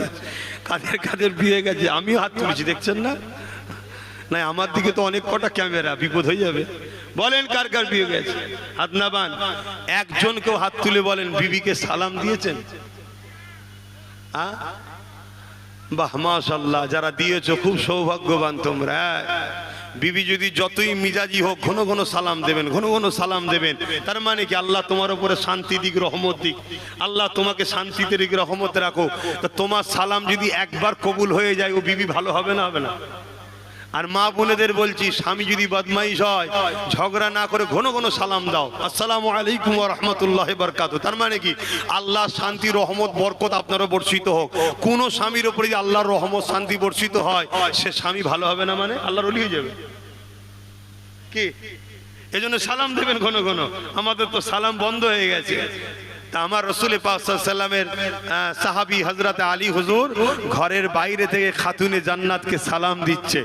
কাদের কাদের বিয়ে হয়ে গেছে? আমিও হাত তুলেছি, দেখছেন না? না আমার দিকে তো অনেক কটা ক্যামেরা, বিপদ হয়ে যাবে। বলেন কার কার বিয়ে গেছে? হাত না বান। একজনকেও হাত তুলে বলেন বিবিকে সালাম দিয়েছেন? বাহ মাশাআল্লাহ, যারা দিয়েছো খুব সৌভাগ্যবান তোমরা। বিবি যদি যতই মিজাজি হোক ঘন ঘন সালাম দেবেন, ঘন ঘন সালাম দেবেন। তার মানে কি আল্লাহ তোমার উপরে শান্তি দিক, রহমত দিক। আল্লাহ তোমাকে শান্তিতে দিক, রহমত রাখো। তা তোমার সালাম যদি একবার কবুল হয়ে যায়, ও বিবি ভালো হবে না? হবে না? আর মা বোনেদের বলছি, স্বামী যদি বদমাইশ হয়, ঝগড়া না করে ঘন ঘন সালাম দাও, আসসালামু আলাইকুম ওয়া রাহমাতুল্লাহি ওয়া বারাকাতুহু। তার মানে কি আল্লাহ শান্তি, রহমত, বরকত আপনারও বর্ষিত হোক। কোন স্বামীর উপরে যদি আল্লাহর রহমত, শান্তি বর্ষিত হয়, সে স্বামী ভালো হবে না, মানে আল্লাহর ওলি হয়ে যাবে। কি এজন্য সালাম দেবেন ঘন ঘন। আমাদের তো সালাম বন্ধ হয়ে গেছে। তা আমার রাসূল পাক সাল্লাল্লাহু আলাইহি ওয়াসাল্লামের সাহাবী হযরত আলী হুজুর ঘরের বাইরে থেকে খাতুনে জান্নাতকে সালাম দিচ্ছে।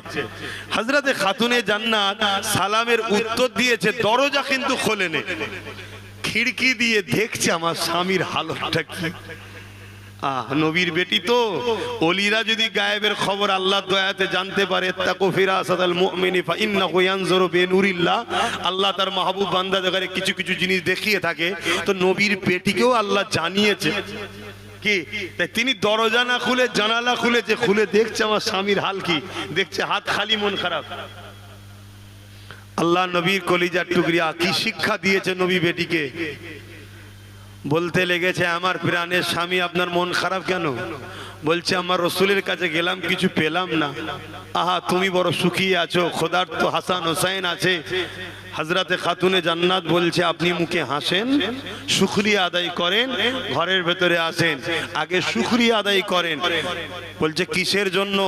হযরতে খাতুনে জান্নাত সালামের উত্তর দিয়েছে, দরজা কিন্তু খোলেনি, খিড়কি দিয়ে দেখছে আমার স্বামীর হালতটা কি। নবীর বেটি তো, ওলিরা যদি গায়েবের খবর আল্লাহর দয়াতে জানতে পারে, তাকু ফিরাসাতাল মুমিনি ফা ইন্নাহু ইয়ানজুরু বিনুরিল্লাহ, আল্লাহ তার মাহবুব বান্দাদের কিছু কিছু জিনিস দেখিয়ে থাকে। তো নবীর বেটিকেও আল্লাহ জানিয়েছে কি, তাই তিনি দরজা না খুলে জানালা খুলেছে, খুলে দেখছে আমার স্বামীর হাল কি। দেখছে হাত খালি, মন খারাপ। আল্লাহ নবীর কলিজার টুকরিয়া কি শিক্ষা দিয়েছে নবী বেটিকে। বলতে লেগেছে, আমার প্রাণের স্বামী আপনার মন খারাপ কেন? বলছে আমার রসুলের কাছে গেলাম, কিছু পেলাম না। আহা, তুমি বড় সুখী আছো, খোদার তো হাসান হোসেন আছে। হযরতে খাতুনে জান্নাত বলছে, আপনি মুখে হাসেন, শুকরিয়া আদায় করেন, ঘরের ভেতরে আসেন, আগে শুকরিয়া আদায় করেন। বলছে কিসের জন্য?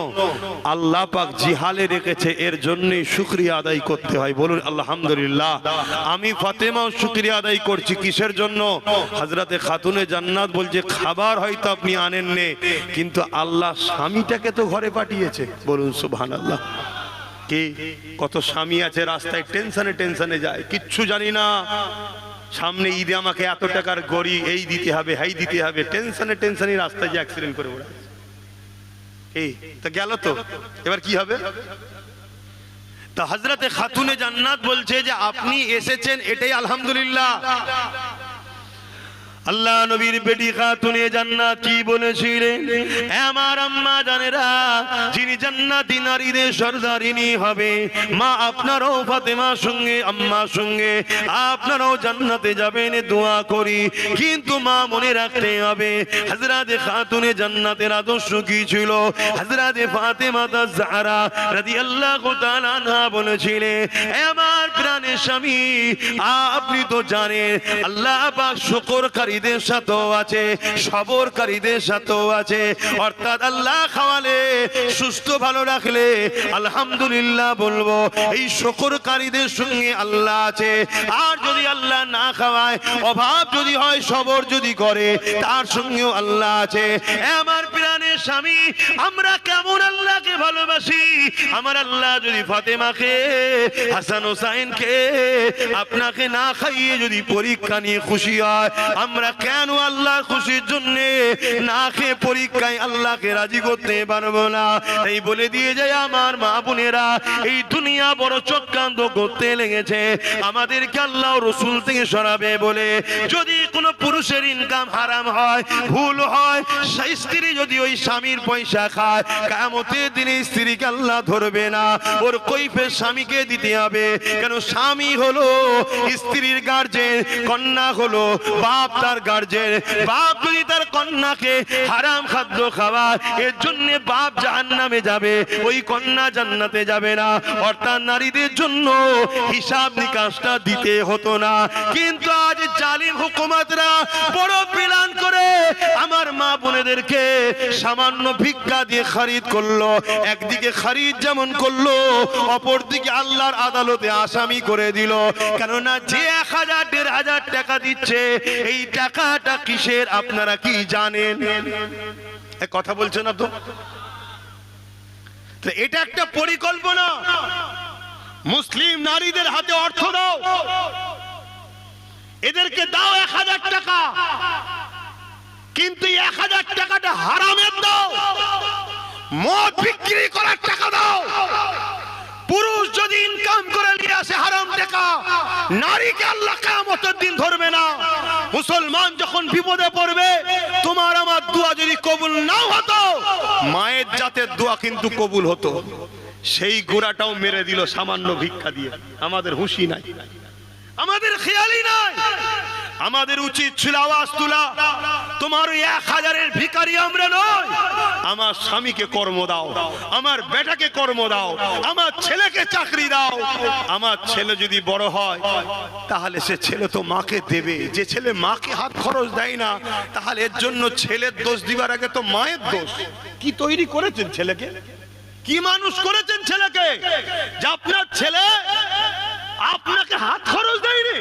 আল্লাহ পাক জিহালে রেখেছে, এর জন্যই শুকরিয়া আদায় করতে হয়। বলুন আলহামদুলিল্লাহ। আমি ফাতেমাও শুকরিয়া আদায় করছি। কিসের জন্য? হযরতে খাতুনে জান্নাত বলছে, খাবার হয়তো আপনি আনেন নে, কিন্তু আল্লাহ স্বামীটাকে তো ঘরে পাঠিয়েছে। বলুন সুবহানাল্লাহ। কি কত স্বামী আছে রাস্তায় টেনশনে টেনশনে যায়, কিচ্ছু জানি না, সামনে ঈদে আমাকে এত টাকার গড়ি, এই দিতে হবে, হাই দিতে হবে, টেনশনে টেনশনে রাস্তায় যে অ্যাক্সিডেন্ট করে ওরা। এই তা গেল তো, এবার কি হবে? তা হযরতে খাতুনে জান্নাত বলছে যে আপনি এসেছেন, এটাই আলহামদুলিল্লাহ। আল্লাহ নবীর বেটি খাতুনে জান্নাত কি বলেছিলেন? আমার আম্মা জানেরা, যিনি জান্নাতি নারীদের সরদারিনী হবে, মা আপনারাও ফাতেমার সঙ্গে, আম্মার সঙ্গে আপনারাও জান্নাতে যাবেন, দোয়া করি। কিন্তু মা মনে রাখতে হবে, হযরতে খাতুনে জান্নাতের আদর্শ কি ছিল? হযরতে ফাতেমা জাহরা রাদিয়াল্লাহু তাআলা আনহা বলেছিলেন, আমার প্রাণের স্বামী, আপনি তো জানেন আল্লাহ পাক শুকরকারী সাথেও আছে, সবরকারীদের সাথেও আছে। অর্থাৎ আল্লাহ খাওয়ালে, সুস্থ ভালো রাখলে আলহামদুলিল্লাহ বলবো, এই শুকরকারীদের সঙ্গে আল্লাহ আছে। আর যদি আল্লাহ না খাওয়ায়, অভাব যদি হয়, সবর যদি করে, তার সঙ্গেও আল্লাহ আছে। আমার প্রাণের স্বামী, আমরা কেমন আল্লাহকে ভালোবাসি। আমার আল্লাহ যদি ফাতেমাকে, হাসান হোসাইনকে আপনাকে না খাইয়ে যদি পরীক্ষা নিয়ে খুশি হয়, আমরা কেন আল্লাহর খুশির জন্য না খেয়ে পরীক্ষায় আল্লাহকে রাজি করতে পারবো না? এই বলে দিয়ে যায় আমার মা বোনেরা, এই দুনিয়া বড় চক্রান্ত করতে লেগেছে আমাদেরকে আল্লাহ রসুল থেকে সরাবে বলে। যদি কোনো পুরুষের ইনকাম হারাম হয়, ভুল হয়, সেই স্ত্রী যদি ওই স্বামীর পয়সা খায়, কিয়ামতের দিনে স্ত্রীকে আল্লাহ ধরবে না, ওর কৈফিয়ত স্বামীকে দিতে হবে। কেন? স্বামী হলো স্ত্রীর গার্জেন, কন্যা হলো বাপ তার গার্জেন। বাপ যদি তার কন্যাকে হারাম খাদ্য খাওয়ায়, এর জন্য বাপ জাহান্নামে যাবে, ওই কন্যা জান্নাতে যাবে না। অর্থাৎ নারীদের জন্য হিসাব নিকাশটা দিতে হতো না। কিন্তু আজ জালিম হুকুমতরা বড় প্ল্যান করে আমার মা বোনেদেরকে সামান্য ভিক্ষা দিয়ে খরিদ করলো। একদিকে খরিদ যেমন করলো, অপরদিকে আল্লাহর আদালতে আসামি করে দিল। কেননা যে 1000-1500 টাকা দিচ্ছে, এই টাকাটা কিসের আপনারা কি জানেন? কথা বলছে না তো? এটা একটা পরিকল্পনা। মুসলিম নারীদের হাতে অর্থ দাও, এদেরকে দাও 1000 টাকা, কিন্তু 1000 টাকাটা হারামের দাও, মদ বিক্রি করার টাকা দাও। পুরুষ যদি ইনকাম করে নিয়ে আসে হারাম টাকা, নারীকে আল্লাহ কিয়ামতের দিন ধরবে না। মুসলমান যখন বিপদে পড়বে, তোমার আমার দোয়া যদি কবুল নাও হতো, মায়ের জাতের দোয়া কিন্তু কবুল হতো। সেই গোড়াটাও মেরে দিল সামান্য ভিক্ষা দিয়ে। আমাদের হুঁশি নাই, আমাদের খেয়ালই নাই। আমাদের উচিত ছিল আওয়াজ তোলা, তোমার ওই 1000-এর ভিখারি আমরা নয়। আমার স্বামীকে কর্ম দাও, আমার বেটাকে কর্ম দাও, আমার ছেলেকে চাকরি দাও। আমার ছেলে যদি বড় হয়, তাহলে সে ছেলে তো মাকে দেবে। যে ছেলে মাকে হাত খরচ দেয় না, তাহলে এর জন্য ছেলের দোষ দিবার আগে তো মায়ের দোষ। কি তৈরি করেছেন ছেলেকে, কি মানুষ করেছেন ছেলেকে, যে আপনার ছেলে আপনাকে হাত খরচ দেয়নি?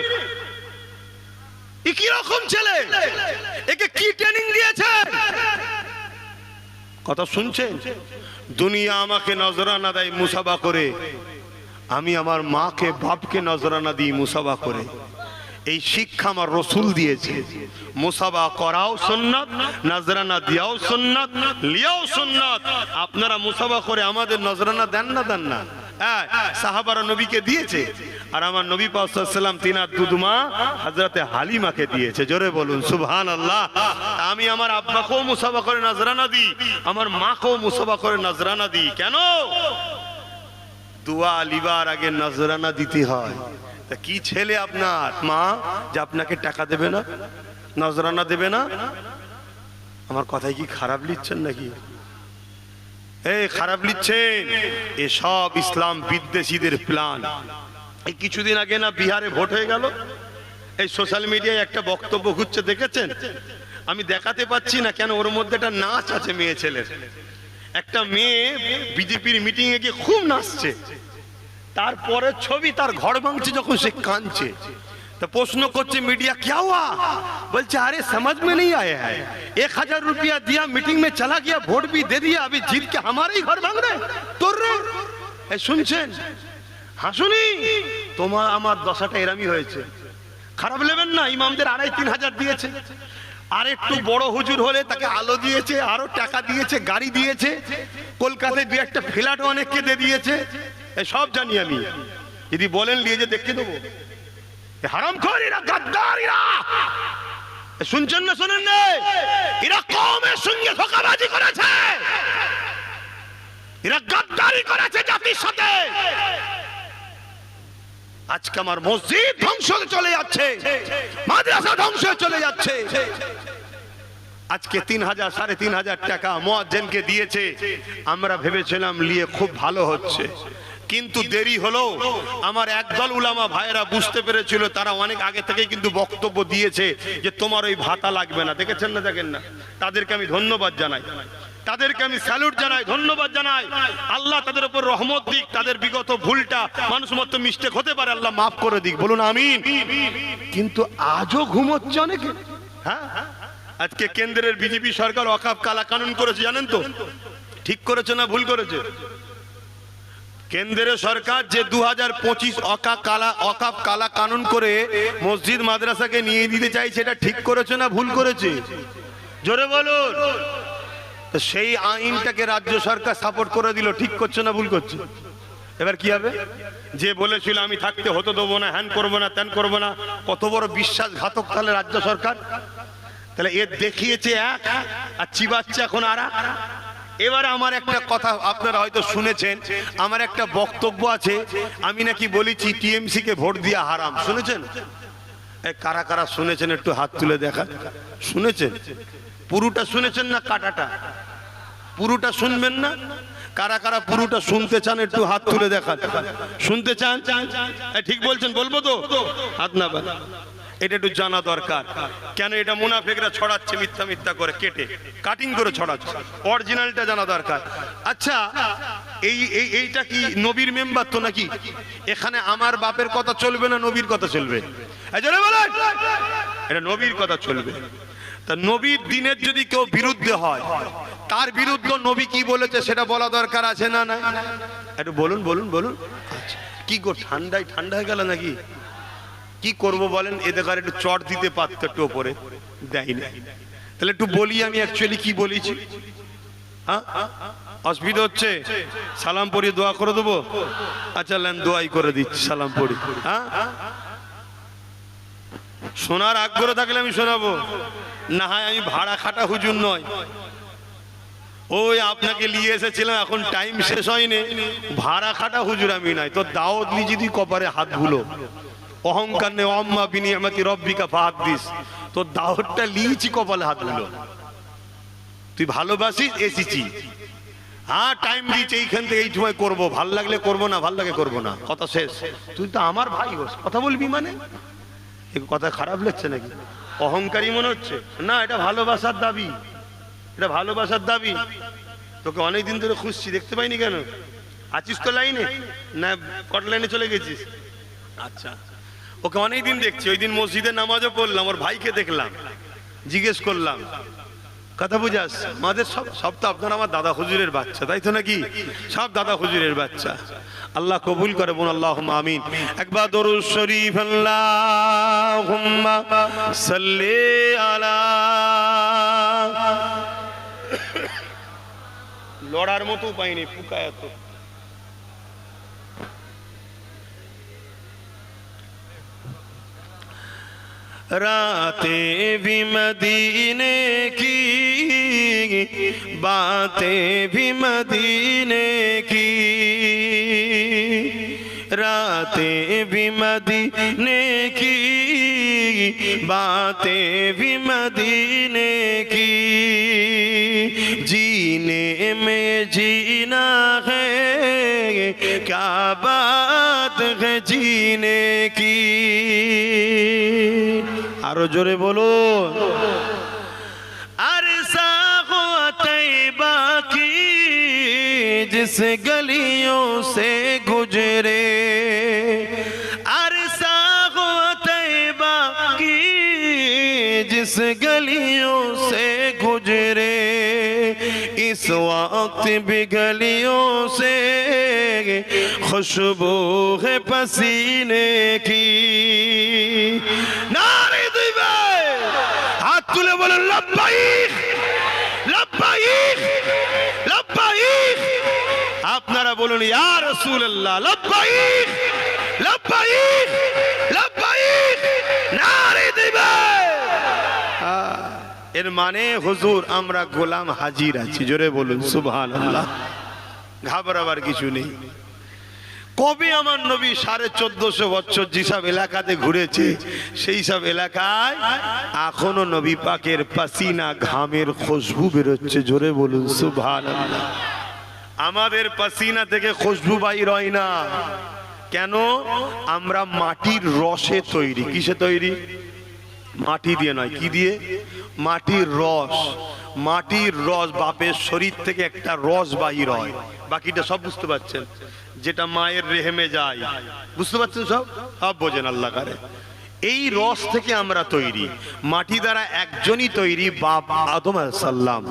কি রকম ছেলে, একে কি ট্রেনিং দিয়েছে? কথা শুনছেন? দুনিয়া আমাকে নজরানা দেয় মুসাবা করে, আমি আমার মাকে বাপকে নজরানা দিই মুসাবা করে। এই শিক্ষা আমার রসুল দিয়েছে। মুসাবা করাও সুন্নাত, নজরানা দিয়াও সুন্নাত, লিয়াও সুন্নাত। আপনারা মুসাবা করে আমাদের নজরানা দেন না? দেন না? সাহাবারা নবীকে দিয়েছে, আর আমার নবী পাক সাল্লাল্লাহু আলাইহি ওয়াসাল্লাম তিনার দুধমা হযরতে হালিমাকে দিয়েছে। জোরে বলুন সুবহানাল্লাহ। আমি আমার আব্বাকেও মুসাবা করে নজরানা দিই, আমার মাকেও মুসাবা করে নজরানা দিই। কেন? দোয়া লিবার আগে নজরানা দিতে হয়। তা কি ছেলে আপনার মা যে আপনাকে টাকা দেবে না, নজরানা দেবে না? আমার কথায় কি খারাপ লিখছেন নাকি? খারাপ লিখছেন। এসব ইসলাম বিদ্বেষীদের প্ল্যান। এই কিছুদিন আগে না বিহারে ভোট হয়ে গেল, এই সোশ্যাল মিডিয়ায় একটা বক্তব্য ঘুরছে, দেখেছেন? আমি দেখাতে পাচ্ছি না কেন, ওর মধ্যে একটা নাচ আছে মেয়ে ছেলের। একটা মেয়ে বিজেপির মিটিং এ গিয়ে খুব নাচছে, তারপরে ছবি তার ঘর ভাঙছে যখন সে কাঁদছে। तो प्रश्न करছে मीडिया क्या हुआ, बोलছে अरे समझ में नहीं आया है, 1000 रुपया दिया मीटिंग में चला गया, वोट भी दे दिया, अभी जीत के हमारे ही घर भांग रहे তোর রে। শুনছেন? হাসুনি তোমার আমার দশাটা এরামি হয়েছে, খারাপ নেবেন না। ইমামদের 2500-3000 দিয়েছে, আর একটু বড় হুজুর হলে তাকে আলো দিয়েছে, আরো টাকা দিয়েছে, গাড়ি দিয়েছে, কলকাতায় দু একটা ফ্ল্যাট অনেককে দিয়ে দিয়েছে, সব জানি আমি। যদি বলেন নিয়ে যে দেখে দেবো। হারামখোরেরা, গাদ্দারেরা, শুনছেন না শুনেন না? এরা কওমের সঙ্গে ধোঁকাবাজি করেছে, এরা গাদ্দারি করেছে জাতির সাথে। আজকে আমার মসজিদ ধ্বংস চলে যাচ্ছে, মাদ্রাসা ধ্বংস চলে যাচ্ছে। আজকে 3000 3500 টাকা মুয়াজ্জিনকে দিয়েছে, আমরা ভেবেছিলাম নিয়ে খুব ভালো হচ্ছে, কিন্তু দেরি হলো। আমার একদল উলামা ভাইয়েরা বুঝতে পেরেছিল, তারা অনেক আগে থেকে কিন্তু বক্তব্য দিয়েছে যে তোমার ওই ভাতা লাগবে না। দেখেছেন না? দেখেন না? তাদেরকে আমি ধন্যবাদ জানাই, তাদেরকে আমি স্যালুট জানাই, ধন্যবাদ জানাই। আল্লাহ তাদের উপর রহমত দিক, তাদের বিগত ভুলটা, মানুষ মত মিস্টেক হতে পারে, আল্লাহ মাফ করে দিক, বলুন আমিন। কিন্তু আজও ঘুমোচ্ছে অনেকে। হ্যাঁ, আজকে কেন্দ্রের বিজেপি সরকার ওয়াকফ কালা কানুন করেছে, জানেন তো? ঠিক করেছে না ভুল করেছে? কেন্দ্রের সরকার যে 2025 ওয়াকফ কালা কানুন করে মসজিদ মাদ্রাসাকে নিয়ে দিতে চাইছে, এটা ঠিক করেছে না ভুল করেছে? জোরে বলুন। তো সেই আইনটাকে রাজ্য সরকার সাপোর্ট করে দিল, ঠিক করছে না ভুল করছে? এবার কি হবে? যে বলেছিল আমি থাকতে হতে দেবো না, হ্যান করবো না, ত্যান করবো না, কত বড় বিশ্বাসঘাতক তাহলে রাজ্য সরকার। তাহলে এর দেখিয়েছে এক, আর চিবাচ্ছে এখন আর এক। এবারে আমার একটা কথা আপনারা হয়তো শুনেছেন, আমার একটা বক্তব্য আছে, আমি নাকি বলেছি টিএমসি কে ভোট দিয়া হারাম। শুনেছেন? কারা কারা শুনেছেন একটু হাত তুলে দেখা। শুনেছেন? পুরোটা শুনেছেন না কাটাটা? পুরোটা শুনবেন না? কারা কারা পুরোটা শুনতে চান একটু হাত তুলে দেখা। শুনতে চান? ঠিক বলছেন, বলবো তো? হাত না বান, এটা একটু জানা দরকার। কেন এটা মুনাফিকরা ছড়াচ্ছে মিথ্যা মিথ্যা করে, কেটে কাটিং করে ছড়াচ্ছে, অরিজিনালটা জানা দরকার। আচ্ছা, এইটা কি নবীর মেম্বার তো নাকি? এখানে আমার বাপের কথা চলবে না নবীর কথা চলবে? এটা নবীর কথা চলবে। তা নবীর দিনের যদি কেউ বিরুদ্ধে হয়, তার বিরুদ্ধে নবী কি বলেছে সেটা বলা দরকার আছে না না? একটু বলুন বলুন বলুন। আচ্ছা, কি গো ঠান্ডায় ঠান্ডা হয়ে গেল নাকি? কি করব বলেন? এদের একটু চট দিতে পারতো, একটু ওপরে দেয় না। তাহলে একটু বলি আমি অ্যাকচুয়ালি কি বলেছি। হ্যাঁ, অসুবিধা হচ্ছে? সালাম পড়ি দোয়া করে দেবো? আচ্ছা লেন, দোয়াই করে দিচ্ছি, সালাম পড়ি। হ্যাঁ, শোনার আগ্রহ থাকলে আমি শোনাবো, না হয় আমি ভাড়া খাটা হুজুর নয়। ওই আপনাকে নিয়ে এসেছিলাম, এখন টাইম শেষ হয়নি, ভাড়া খাটা হুজুর আমি নাই। তো দাওয়াত লি যদি কপারে হাত ভুলো, অহংকার নেই, অম্মা বিনিয়ামতি রব্বিকা ফাহাদ্দিস, তো দাওয়াতটা লিয়েছি কপালে হাত ভুলো। তুই ভালোবাসিস এসেছি, হ্যাঁ টাইম দিয়েছে, এইখান থেকে এই সময় করবো, ভাল লাগলে করবো, না ভাল লাগে করবো না, কথা শেষ। তুই তো আমার ভাই হোস, কথা বলবি মানে? কথা খারাপ লাগছে নাকি? অহংকারী মনে হচ্ছে? না, এটা ভালোবাসার দাবি, এটা ভালোবাসার দাবি। তোকে অনেকদিন ধরে খুঁজছি, দেখতে পাইনি কেন? আছিস তো লাইনে না কট লাইনে চলে গেছিস? আচ্ছা, ওকে অনেকদিন দেখছি। ওই দিন মসজিদে নামাজও পড়লাম, ওর ভাইকে দেখলাম, জিজ্ঞেস করলাম, কথা বুঝাস? আমাদের সব তো আপনারা আমার দাদা হুজুরের বাচ্চা, তাই তো নাকি? সব দাদা হুজুরের বাচ্চা। আল্লাহ কবুল করে, বোন আল্লাহুম্মা আমিন। একবার দরুদ শরীফ, আল্লাহুম্মা সাল্লি আলা। লড়ার মতো পাইনি, পুকায় তো। रातें भी मदीने की, बातें भी मदीने की, रातें भी मदीने की, बातें भी मदीने की, जीने में जीना है, क्या बात है जीने की। आरो जोरे बोलो। अरसा हो तैबा की जिस गलियों से गुजरे, अरसा हो तैबा की जिस गलियों से गुजरे, इस वक्त भी गलियों से खुशबू है पसीने की। नारे दिवे हाथ तुले बोलो लब्बाइक लब्बाइक लब्बाइक। আপনারা বলুন ইয়া রাসূলুল্লাহ লব্বাইক লব্বাইক লব্বাইক। নারে দিবে। এর মানে হুজুর আমরা গোলাম হাজির আছি, জোরে বলুন সুবহানাল্লাহ। ঘাবড়াবার কিছু নেই। কবে আমার নবী 1450 বছর যেসব এলাকাতে ঘুরেছে, সেই সব এলাকায় এখনো নবী পাকের পাসিনা ঘামের খুশবু বেরোচ্ছে, জোরে বলুন সুবহানাল্লাহ। আমাদের পাসিনা থেকে খুশবু বাইর হয় না কেন? আমরা মাটির রসে তৈরি। কিসে তৈরি? মাটি দিয়ে নয়, কি দিয়ে? মাটির রস। মাটির রস, বাপের শরীর থেকে একটা রস বাহির হয়, বাকিটা সব বুঝতে পারছেন, যেটা মায়ের রেহেমে যায়, বুঝতে পারছেন? সব সব বোঝেন আল্লাহ করে। এই রস থেকে আমরা তৈরি। মাটি দ্বারা একজনই তৈরি, বাপ আদম আলাইহিস সালাম,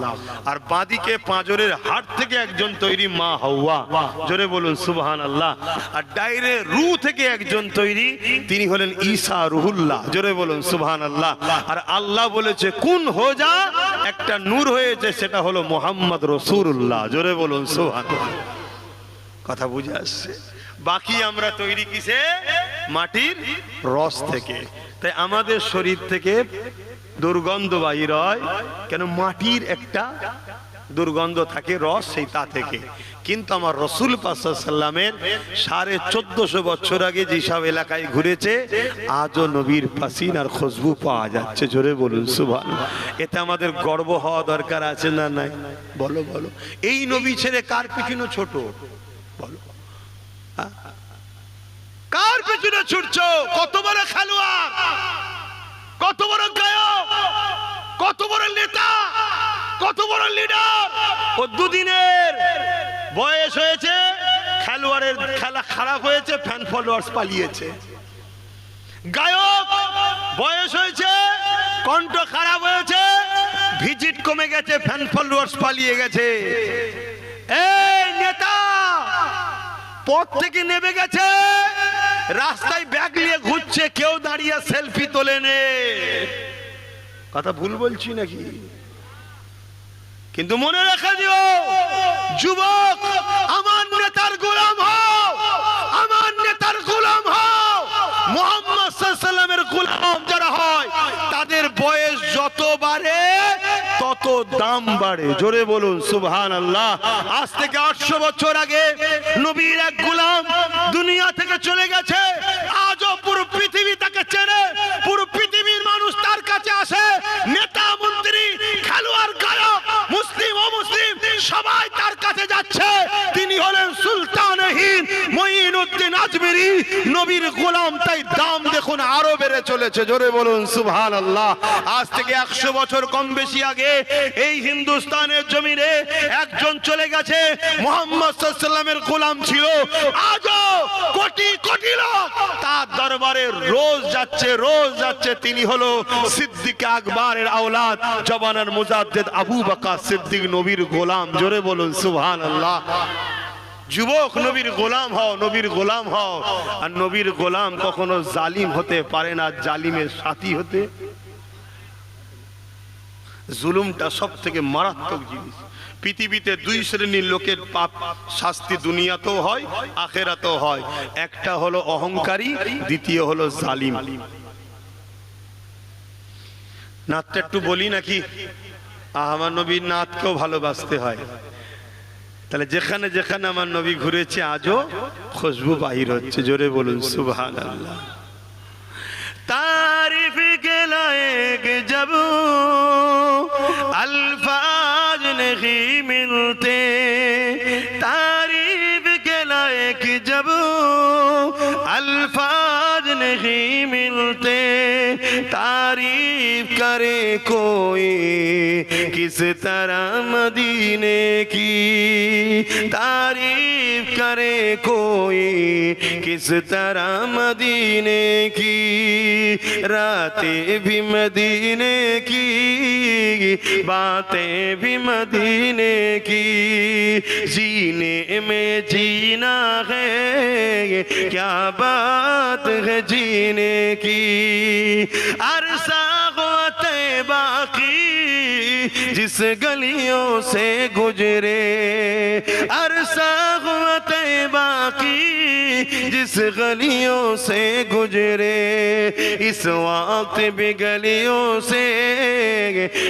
আর বাঁদিকে পাঁজরের হাড় থেকে একজন তৈরি, মা হাওয়া, জোরে বলুন সুবহানাল্লাহ। আর ডাইরে রূহ থেকে একজন তৈরি, তিনি হলেন ঈসা রুহুল্লাহ, জোরে বলুন সুবহানাল্লাহ। আর আল্লাহ বলেছে কুন হো যা, একটা নূর হয়েছে, সেটা হলো মুহাম্মদ রাসূলুল্লাহ, জোরে বলুন সুবহানাল্লাহ। কথা বুঝে আসছে? বাকি আমরা তৈরি কিসে? মাটির রস থেকে। তাই আমাদের শরীর থেকে দুর্গন্ধ বাহির হয় কেন? মাটির একটা দুর্গন্ধ থাকে, রস, সেই তা থেকে। কিন্তু আমার রাসূল পাক সাল্লাল্লাহু আলাইহি ওয়াসাল্লামের 1450 বছর আগে যেসব এলাকায় ঘুরেছে, আজও নবীর পাসিনার খুশবু পাওয়া যাচ্ছে, জোরে বলুন সুবহানাল্লাহ। এতে আমাদের গর্ব হওয়া দরকার আছে না নাই? বলো বলো। এই নবী ছেড়ে কার পিছনে ছোট? বলো, কার পেছনে ছুটছো? কত বড় খেলোয়াড়, কত বড় গায়ক, কত বড় নেতা, কত বড় লিডার। ও দুদিনের বয়স হয়েছে, খেলোয়াড়ের খেলা খারাপ হয়েছে, ফ্যান ফলোয়ার্স পালিয়েছে। গায়ক বয়স হয়েছে, কণ্ঠ খারাপ হয়েছে, ভিজিট কমে গেছে, ফ্যান ফলোয়ার্স পালিয়ে গেছে। এই নেতা পথ থেকে নেমে গেছে, রাস্তায় ব্যাগ নিয়ে ঘুরছে, কেউ দাঁড়িয়ে সেলফি তোলে নে। কথা ভুল বলছি নাকি? কিন্তু মনে রেখে দিও যুবক, আমার নেতার গোলাম হও, আমার নেতার গোলাম হও। মুহাম্মদ সাল্লাল্লাহু আলাইহি ওয়াসাল্লামের গোলাম যারা হয় তাদের বয়স যত বাড়ে তত দাম বাড়ে। জোরে বলুন সুবহানাল্লাহ। আজ থেকে 800 বছর আগে নবীর এক গোলাম দুনিয়া থেকে চলে গেছে, আজও পুরো পৃথিবী তাকে চেনে, পুরো পৃথিবীর মানুষ তার কাছে আসে। নেতা মন্ত্রী খেলোয়াড় গায়ক মুসলিম অমুসলিম সবাই তার কাছে যাচ্ছে। তিনি হলেন সুলতান হিন্দ মুঈনুদ্দিন আজমিরি, নবীর গোলাম। তাই দাম দেখুন আরো বেড়ে চলেছে। জোরে বলুন সুবহানাল্লাহ। আজ থেকে 100 বছর কম বেশি আগে এই হিন্দুস্তানের জমিনে একজন চলে গেছে, মুহাম্মদ সাল্লাল্লাহু আলাইহি ওয়াসাল্লামের গোলাম ছিল। আজও কোটি কোটি লোক তার দরবারে রোজ যাচ্ছে, রোজ যাচ্ছে। তিনি হলো সিদ্দিক আকবরের আওলাদ, জবানের মুজাদ্দিদ আবু বকর সিদ্দিক, নবীর গোলাম। জোরে বলুন সুবহানাল্লাহ। যুবক, নবীর গোলাম হও, নবীর গোলাম হও। আর নবীর গোলাম কখনো জালিম হতে পারে না, জালিমের সাথী হতে। জুলুমটা সব থেকে মারাত্মক জিনিস। পৃথিবীতে 2 শ্রেণীর লোকের পাপ শাস্তি দুনিয়াতেও হয়, আখেরাতেও হয়। একটা হলো অহংকারী, দ্বিতীয় হলো জালিম। নাতটা একটু বলি নাকি? আমার নবীর নাতকেও ভালোবাসতে হয়। তাহলে যেখানে যেখানে আমার নবী ঘুরেছে আজও খুশবু বাহির হচ্ছে। জোরে বলুন সুবহানাল্লাহ। तारीफ के लायक जब अल्फाज नहीं मिलते, तारीफ के लायक जब अल्फाज नहीं मिलते, तारीफ करे कोई किस तरह मदीने की, तारीफ करे कोई किस तरह मदीने की, रातें भी मदीने की, बातें भी मदीने की, जीने में जीना है क्या बात है जीने की, अरसा बाकी जिस गलियों से गुजरे, अरसा बाकी जिस गलियों से गुजरे, इस वक्त भी गलियों से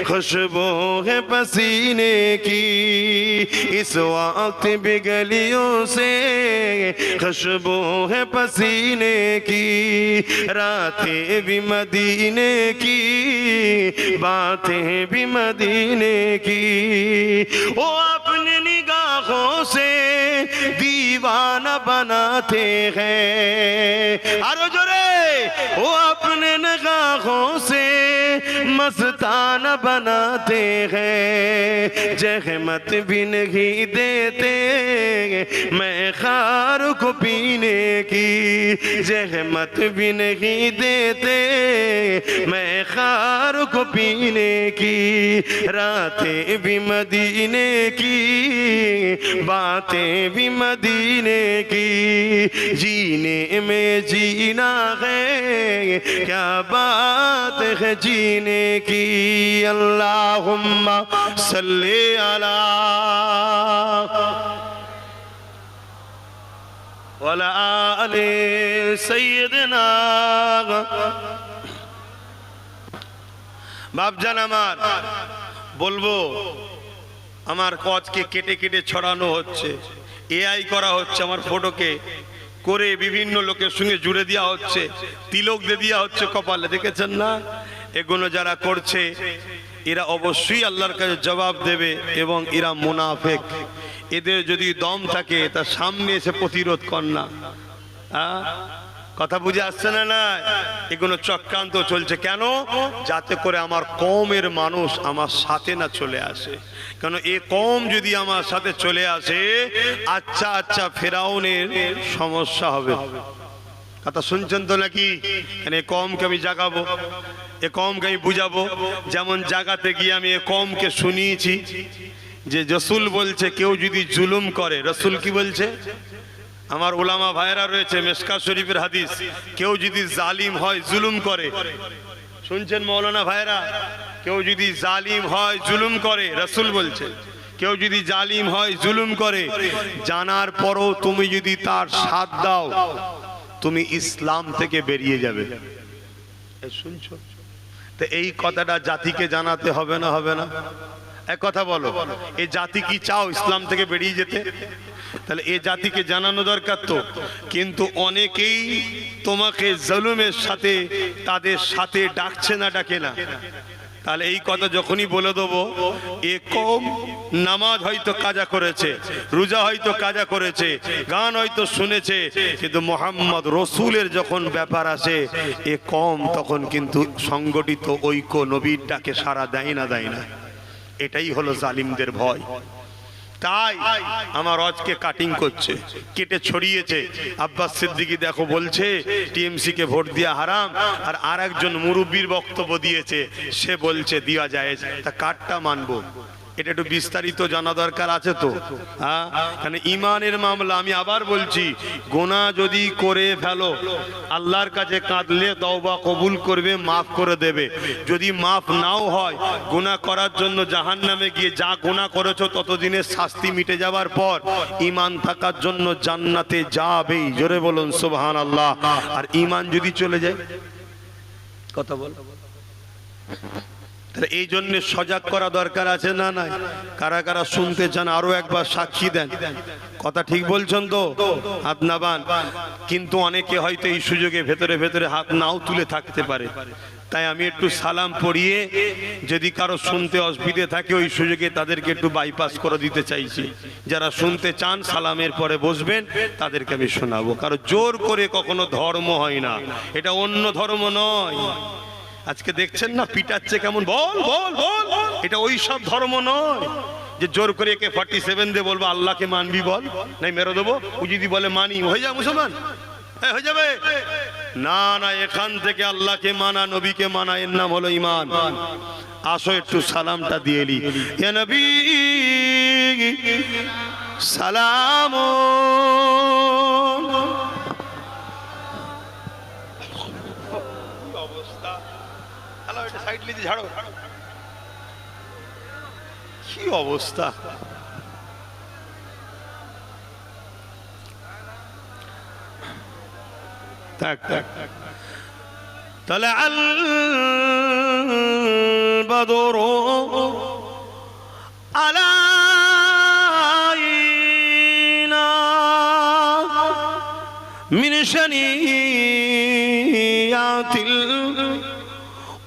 खुशबू है पसीने की, इस वक्त भी गलियों से खुशबू है पसीने की, रातें भी मदीने की, बातें भी मदीने की, वो अपनी निगाहों से दीवाना बनाते हैं। अरे जोरे, वो अपने निगाहों से मस्ताना बनाते हैं, जहमत भी नहीं देते मैं खार को पीने की, जहमत भी नहीं देते मैं खार को पीने की, रातें भी मदीने की, बातें भी मदीने की, जीने में जीना है क्या बात है जीने की। अल्लाहुम्मा सल्ली अला वला आले सय्यदना। বাপজান আমার বলবো, আমার কচকে কেটে কেটে ছড়ানো হচ্ছে, এআই করা হচ্ছে, আমার ফটোকে করে বিভিন্ন লোকের সঙ্গে জুড়ে দেওয়া হচ্ছে, তিলক দিয়ে দেওয়া হচ্ছে কপালে। দেখেছেন না? এগুলো যারা করছে এরা অবশ্যই আল্লাহর কাছে জবাব দেবে, এবং এরা মুনাফিক। এদের যদি দম থাকে তা সামনে এসে প্রতিরোধ কর না। কথা বুঝে আসছে না? না, এগুলো চক্রান্ত চলছে। কেন? যাতে করে আমার কওমের মানুষ আমার সাথে না চলে আসে। কেন এ কওম যদি আমার সাথে চলে আসে, আচ্ছা আচ্ছা ফেরাউনের সমস্যা হবে। কথা শুনছেন তো নাকি? এই কওমকে আমি জাগাবো, এ কমকে আমি বুঝাবো। যেমন জায়গাতে গিয়ে আমি এ কমকে শুনিয়েছি যে রসুল বলছে কেউ যদি জুলুম করে, রসুল কি বলছে? আমার ওলামা ভাইরা রয়েছে, মেশকাত শরীফের হাদিস, কেউ যদি জালিম হয় জুলুম করে, শুনছেন মৌলানা ভাইরা, কেউ যদি জালিম হয় জুলুম করে, রসুল বলছে কেউ যদি জালিম হয় জুলুম করে, জানার পরও তুমি যদি তার সাথ দাও তুমি ইসলাম থেকে বেরিয়ে যাবে। শুনছো তো? এই কথাটা জাতিকে জানাতে হবে না হবে না? এক কথা বলো, এই জাতি কি চাও ইসলাম থেকে বেরিয়ে যেতে? তাহলে এই জাতিকে জানানো দরকার তো। কিন্তু অনেকেই তোমাকে জুলুমের সাথে তাদের সাথে ডাকছে না, ডাকে না। তাহলে এই কথা যখনই বলে দেবো, এ কম নামাজ হয়তো কাজা করেছে, রোজা হয়তো কাজা করেছে, গান হয়তো শুনেছে, কিন্তু মোহাম্মদ রসুলের যখন ব্যাপার আসে এ কম তখন কিন্তু সংগঠিত ঐক্য নবীর ডাকে সাড়া দেয় না, দেয় না। এটাই হলো জালিমদের ভয়। তাই আমার আজকে কাটিং করছে, কেটে ছড়িয়েছে। আব্বাস সিদ্দিকী দেখো বলছে টিএমসি কে ভোট দেওয়া হারাম, আর আরেকজন মুরব্বির বক্তব্য দিয়েছে, সে বলছে দেওয়া যায়। তা কারটা মানবো? এটা একটু বিস্তারিত জানা দরকার আছে তো। হ্যাঁ, কারণ ইমানের মামলা। আমি আবার বলছি, গুনাহ যদি করে ফেলো আল্লাহর কাছে কাঁদলে তওবা কবুল করবে, মাফ করে দেবে। যদি মাফ নাও হয়, গুনাহ করার জন্য জাহান্নামে গিয়ে যা গুনাহ করেছো ততদিনের শাস্তি মিটে যাওয়ার পর ইমান থাকার জন্য জান্নাতে যাবেই। জোরে বলুন সুবহানাল্লাহ। আর ইমান যদি চলে যায়, কথা বল, তাহলে এই জন্য সজাগ করা দরকার আছে না নাই? কারা কারা শুনতে চান আরো একবার সাক্ষী দেন। কথা ঠিক বলছেন তো? হাত নাবান। কিন্তু অনেকে হয়তো এই সুযোগে ভেতরে ভেতরে হাত নাও তুলে থাকতে পারে। তাই আমি একটু সালাম পড়িয়ে যদি কারো শুনতে অসুবিধে থাকে ওই সুযোগে তাদেরকে একটু বাইপাস করে দিতে চাইছি। যারা শুনতে চান সালামের পরে বসবেন, তাদেরকে আমি শোনাবো। কারণ জোর করে কখনো ধর্ম হয় না, এটা অন্য ধর্ম নয়। আজকে দেখছেন না পিটাচ্ছে কেমন, বল বল বল, এটা ওই সব ধর্ম নয় যে জোর করে একে 47 দিয়ে বলবো আল্লাহকে মানবি বল, নাই মেরে দেবো। ও যদি বলে মানি, হয়ে যাবে মুসলমান, হয়ে যাবে। না না, এখান থেকে আল্লাহকে মানা, নবীকে মানা, এর নাম হলো ঈমান। আসো একটু সালামটা দিয়ে নি। ইয়া নবী সালাম। কি অবস্থা! তাহলে আল বদর আলাইনা মিন শানিয়াতিল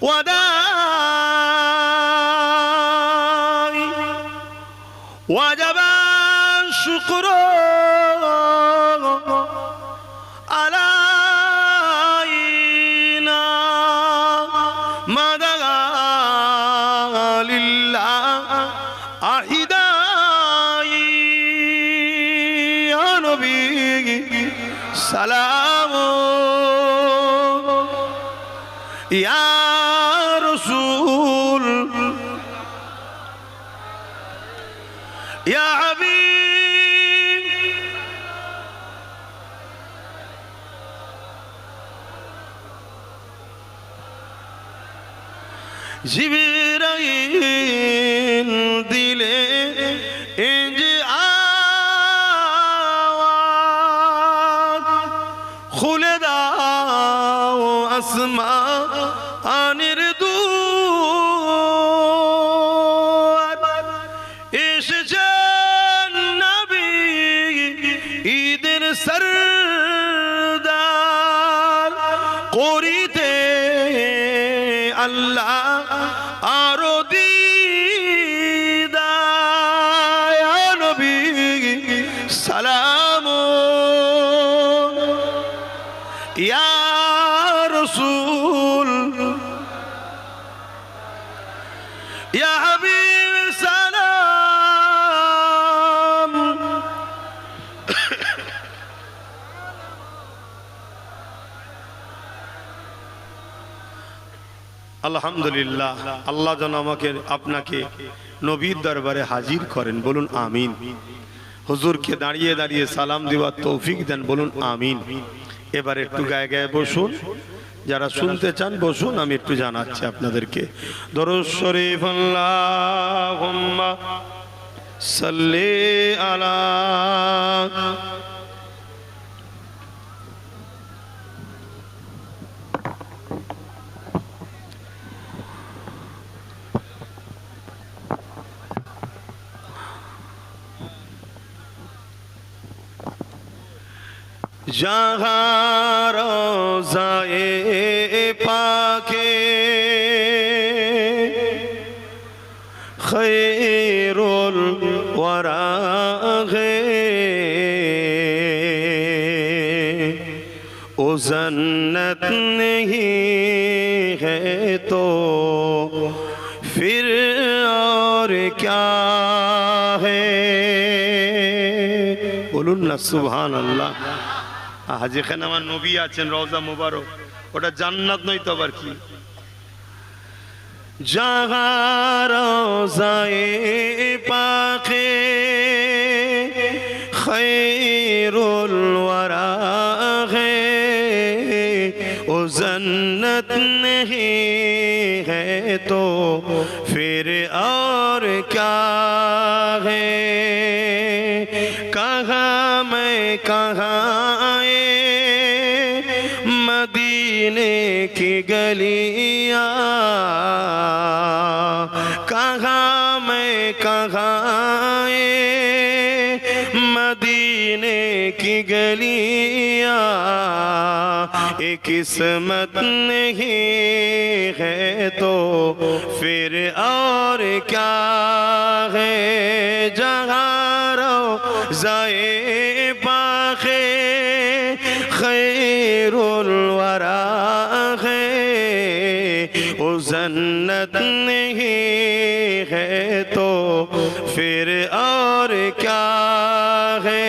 ওয়াদা وجب الشكر علينا ما دعا لله أحداي يا نبي سلام يا رسول يا حبيب জিবরাইল দিলে যে আওয়াজ, খুলে দাও আসমানের দুয়ার, এসেছেন নবী ঈদের সরদার, করিতে আল্লাহ আরো দিদার। ইয়া নবী সালাম, ইয়া রাসূল ইয়া হাবিব সালাম। আলহামদুলিল্লাহ, আল্লাহ যেন আমাকে আপনাকে নবীর দরবারে হাজির করেন, বলুন আমিন। হুজুরকে দাঁড়িয়ে দাঁড়িয়ে সালাম দেওয়ার তৌফিক দেন, বলুন আমিন। এবার একটু গায়ে গায়ে বসুন, যারা শুনতে চান বসুন, আমি একটু জানাচ্ছি আপনাদেরকে। দরুদ শরীফ আল্লাহুম্মা সাল্লি আলা जहाँ रोज़ाए पाके खैरुल वरा है, ओ जन्नत नहीं है तो फिर और क्या है, बोलून ना सुभान अल्लाह। যেখানে আমার নবী আছেন রওজা মুবারক, ওটা জান্নাত নয় তো আবার কি? জাহা রওজায়ে পাকে খৈরুল ওয়ারা হে, ও জন্নত नहीं है तो फिर और क्या है, कहाँ मैं कहाँ मदीने की गलियां, कहाँ मैं कहाँ मदीने की गलियां, ये किस्मत नहीं है तो फिर और क्या है, जहाँ रोज़ाए पाके खैरुल वरा है, ओ जन्नत नहीं है तो फिर और क्या है।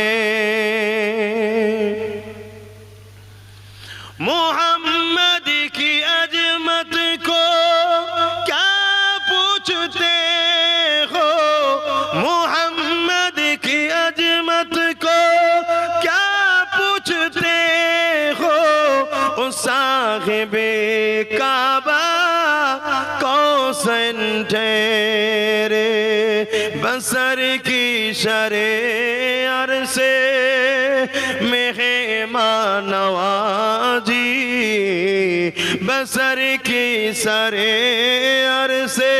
मोहम्मद की अजमत को क्या पूछते हो, मोहम्मद की अजमत को क्या पूछते हो, साहिबे काबा कौसन ठहरे, बसर की शरे अरसे मेहमान नवाजी, बसर की सरे अरसे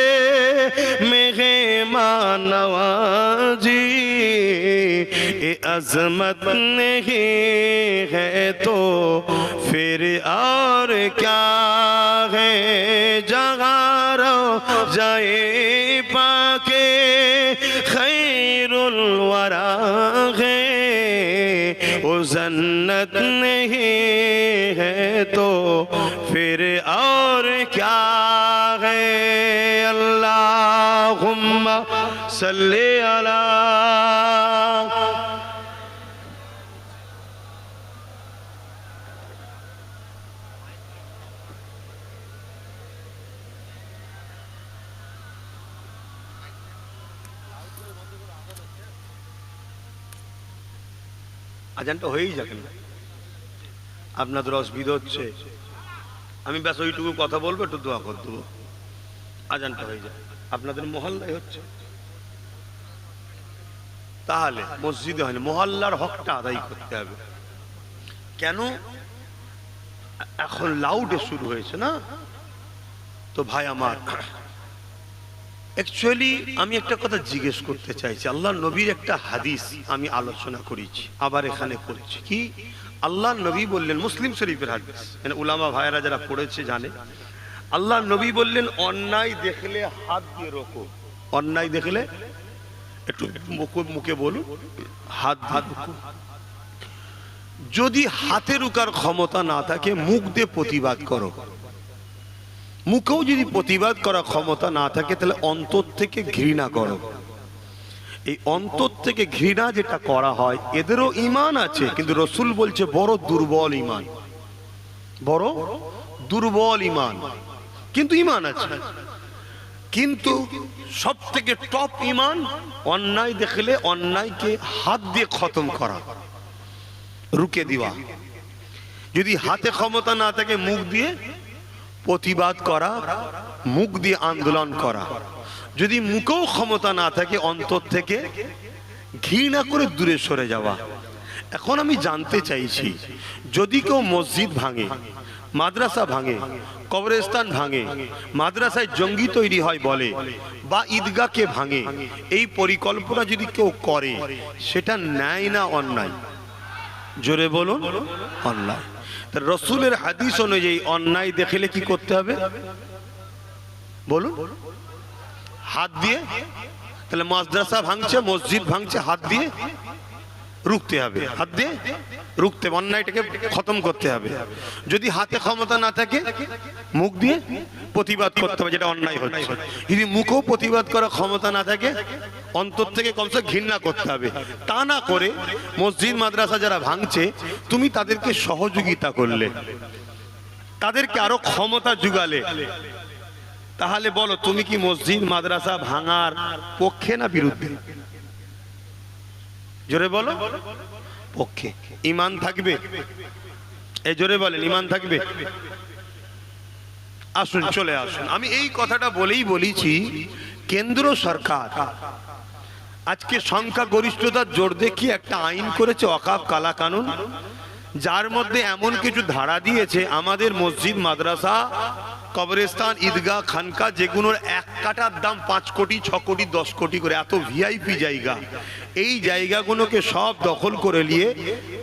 मेहमान नवाजी, ये अजमत नहीं है तो फिर और क्या है, जहाँ रोज़ाए पाके खैरुल वरा है, वो जन्नत नहीं है तो फिर और क्या है। अल्लाहुम्मा सल्ली अला আজানটা হয়েই যাবে না, আপনাদের অসুবিধা হচ্ছে, আমি ব্যাস ওইটুকু কথা বলবো, একটু দোয়া করে দেবো, আজানটা হয়ে যাবে। আপনাদের মহল্লায় হচ্ছে, তাহলে মসজিদে হয়নি, মহল্লার হকটা আদায় করতে হবে। কেন এখন লাউডে শুরু হয়েছে না তো ভাই আমার, অ্যাকচুয়ালি আমি একটা কথা জিজ্ঞেস করতে চাইছি। আল্লাহ নবীর একটা হাদিস আমি আলোচনা করেছি, আবার এখানে করছি কি, আল্লাহ নবী বললেন, মুসলিম শরীফের হাদিস, মানে উলামা ভাইরা যারা পড়েছে জানে, আল্লাহ নবী বললেন অন্যায় দেখলে হাত দিয়ে রোকো, অন্যায় দেখলে একটু মুখে বলুন হাত হাত। যদি হাতে রুকার ক্ষমতা না থাকে মুখ দিয়ে প্রতিবাদ করো, মুখেও যদি প্রতিবাদ করার ক্ষমতা না থাকে তাহলে অন্তর থেকে ঘৃণা করো। এই অন্তর থেকে ঘৃণা যেটা করা হয়, এদেরও ঈমান আছে, কিন্তু রাসূল বলছে বড় দুর্বল ঈমান, বড় দুর্বল ঈমান। কিন্তু ইমান আছে। কিন্তু সব থেকে টপ ইমান অন্যায় দেখলে অন্যায়কে হাত দিয়ে খতম করা, রুকে দেওয়া। যদি হাতে ক্ষমতা না থাকে মুখ দিয়ে প্রতিবাদ করা, মুখ দিয়ে আন্দোলন করা। যদি মুখেও ক্ষমতা না থাকে অন্তর থেকে ঘৃণা করে দূরে সরে যাওয়া। এখন আমি জানতে চাইছি, যদি কেউ মসজিদ ভাঙে, মাদ্রাসা ভাঙে, কবরস্থান ভাঙে, মাদ্রাসায় জঙ্গি তৈরি হয় বলে, বা ঈদগাহকে ভাঙে, এই পরিকল্পনা যদি কেউ করে, সেটা ন্যায় না অন্যায়? জোরে বলুন। অন্যায়। রসুলের হাদিস অনুযায়ী অন্যায় দেখলে কি করতে হবে বলুন? হাত দিয়ে। তাহলে মাদ্রাসা ভাঙছে, মসজিদ ভাঙছে, হাত দিয়ে রুখতে হবে, হাত দিয়ে রুখতে, অন্যায়টাকে খতম করতে হবে। যদি হাতে ক্ষমতা না থাকে মুখ দিয়ে প্রতিবাদ করতে হবে, যেটা অন্যায় হচ্ছে। যদি মুখেও প্রতিবাদ করার ক্ষমতা না থাকে অন্তর থেকে কমসে ঘৃণা করতে হবে। তা না করে মসজিদ মাদ্রাসা যারা ভাঙছে, তুমি তাদেরকে সহযোগিতা করলে, তাদেরকে আরো ক্ষমতা জুগালে, তাহলে বলো তুমি কি মসজিদ মাদ্রাসা ভাঙার পক্ষে না বিরুদ্ধে? জোরে বলো। পক্ষে। ঈমান থাকবে? এই জোরে বলেন, ঈমান থাকবে? আসুন, চলে আসুন। আমি এই কথাটা বলেই বলেছি, কেন্দ্র সরকার আজকে সংখ্যা গরিষ্ঠতার জোর দেখিয়ে একটা আইন করেছে, ওয়াকফ কালা কানুন, যার মধ্যে এমন কিছু ধারা দিয়েছে, আমাদের মসজিদ মাদ্রাসা কবরস্থান ঈদগাহ খানকা যেগুলোর এক কাঠার দাম 5 কোটি 6 কোটি 10 কোটি করে, এত ভিআইপি জায়গা, এই জায়গাগুলোকে সব দখল করে নিয়ে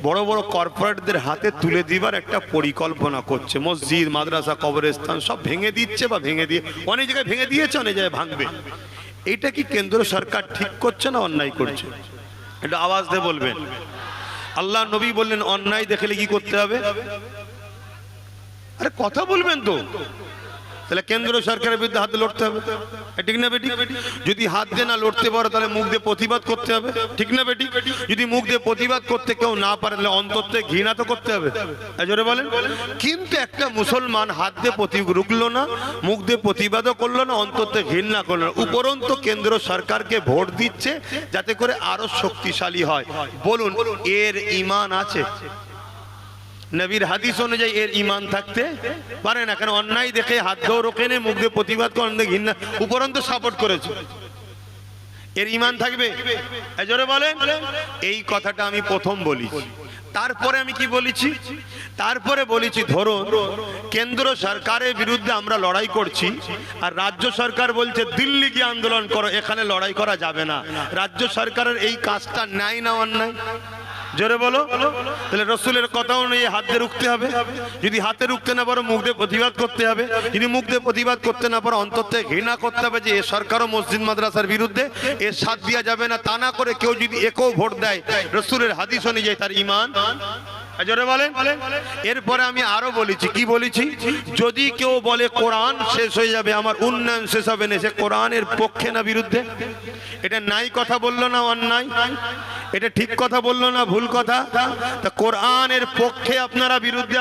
বড় বড় কর্পোরেটদের হাতে তুলে দিবার একটা পরিকল্পনা করছে। মসজিদ মাদ্রাসা কবরস্থান সব ভেঙে দিচ্ছে, বা ভেঙে দিয়ে অনেক জায়গায় ভেঙে দিয়েছে, অনেক জায়গায় ভাঙবে। এটা কি কেন্দ্র সরকার ঠিক করছে না অন্যায় করছে? এটা আওয়াজ দিয়ে বলবেন। আল্লাহ নবী বললেন অন্যায় দেখলে কি করতে হবে? আরে কথা বলবেন তো। তাহলে কেন্দ্র সরকারের বিরুদ্ধে হাতে লড়তে হবে, ঠিক না বেটি? যদি হাত দিয়ে না লড়তে পারো তাহলে মুখ দিয়ে প্রতিবাদ করতে হবে, ঠিক না বেটি? যদি মুখ দিয়ে প্রতিবাদ করতে কেউ না পারে তাহলে অন্তর থেকে ঘৃণা তো করতে হবে, জোরে বলেন। কিন্তু একটা মুসলমান হাত দিয়ে রুখলো না, মুখ দিয়ে প্রতিবাদও করলো না, অন্তর থেকে ঘৃণা করলো না, উপরন্ত কেন্দ্র সরকারকে ভোট দিচ্ছে যাতে করে আরো শক্তিশালী হয়। বলুন এর ঈমান আছে? নবীর হাদিস অনুযায়ী এর ঈমান থাকতে পারে না। কারণ অন্যায় দেখে হাত ধো রোকে নে, মুখ দিয়ে প্রতিবাদ করেন, ঘৃণা উপরন্ত সাপোর্ট করেছে, এর ঈমান থাকবে? জোরে বলেন। এই কথাটা আমি প্রথম বলি। তারপরে আমি কি বলেছি? তারপরে বলেছি ধরুন কেন্দ্র সরকারের বিরুদ্ধে আমরা লড়াই করছি, আর রাজ্য সরকার বলছে দিল্লি গিয়ে আন্দোলন করো, এখানে লড়াই করা যাবে না। রাজ্য সরকারের এই কাজটা ন্যায় না অন্যায়? জোরে বলো। তাহলে রসুলের কথা অনুযায়ী হাত দিয়ে রুখতে হবে। যদি হাতে রুখতে না পারো মুখ দিয়ে প্রতিবাদ করতে হবে। যদি মুখ দিয়ে প্রতিবাদ করতে না পারো অন্তর থেকে ঘৃণা করতে হবে যে এ সরকারও মসজিদ মাদ্রাসার বিরুদ্ধে, এর সাথ দেওয়া যাবে না। তা না করে কেউ যদি একও ভোট দেয় রসুলের হাদিস অনুযায়ী তার ঈমান। জোরে বলেন। এরপরে আমি আরো বলেছি, কি বলেছি? যদি কেউ বলে কোরআন শেষ হয়ে যাবে, আমার উন্নয়ন শেষ হবে না, সে কোরআনের পক্ষে না বিরুদ্ধে? এটা নাই কথা বললো না অন্যায়? এটা ঠিক কথা বললো না ভুল কথা? তা কোরআনের পক্ষে আপনারা বিরুদ্ধে?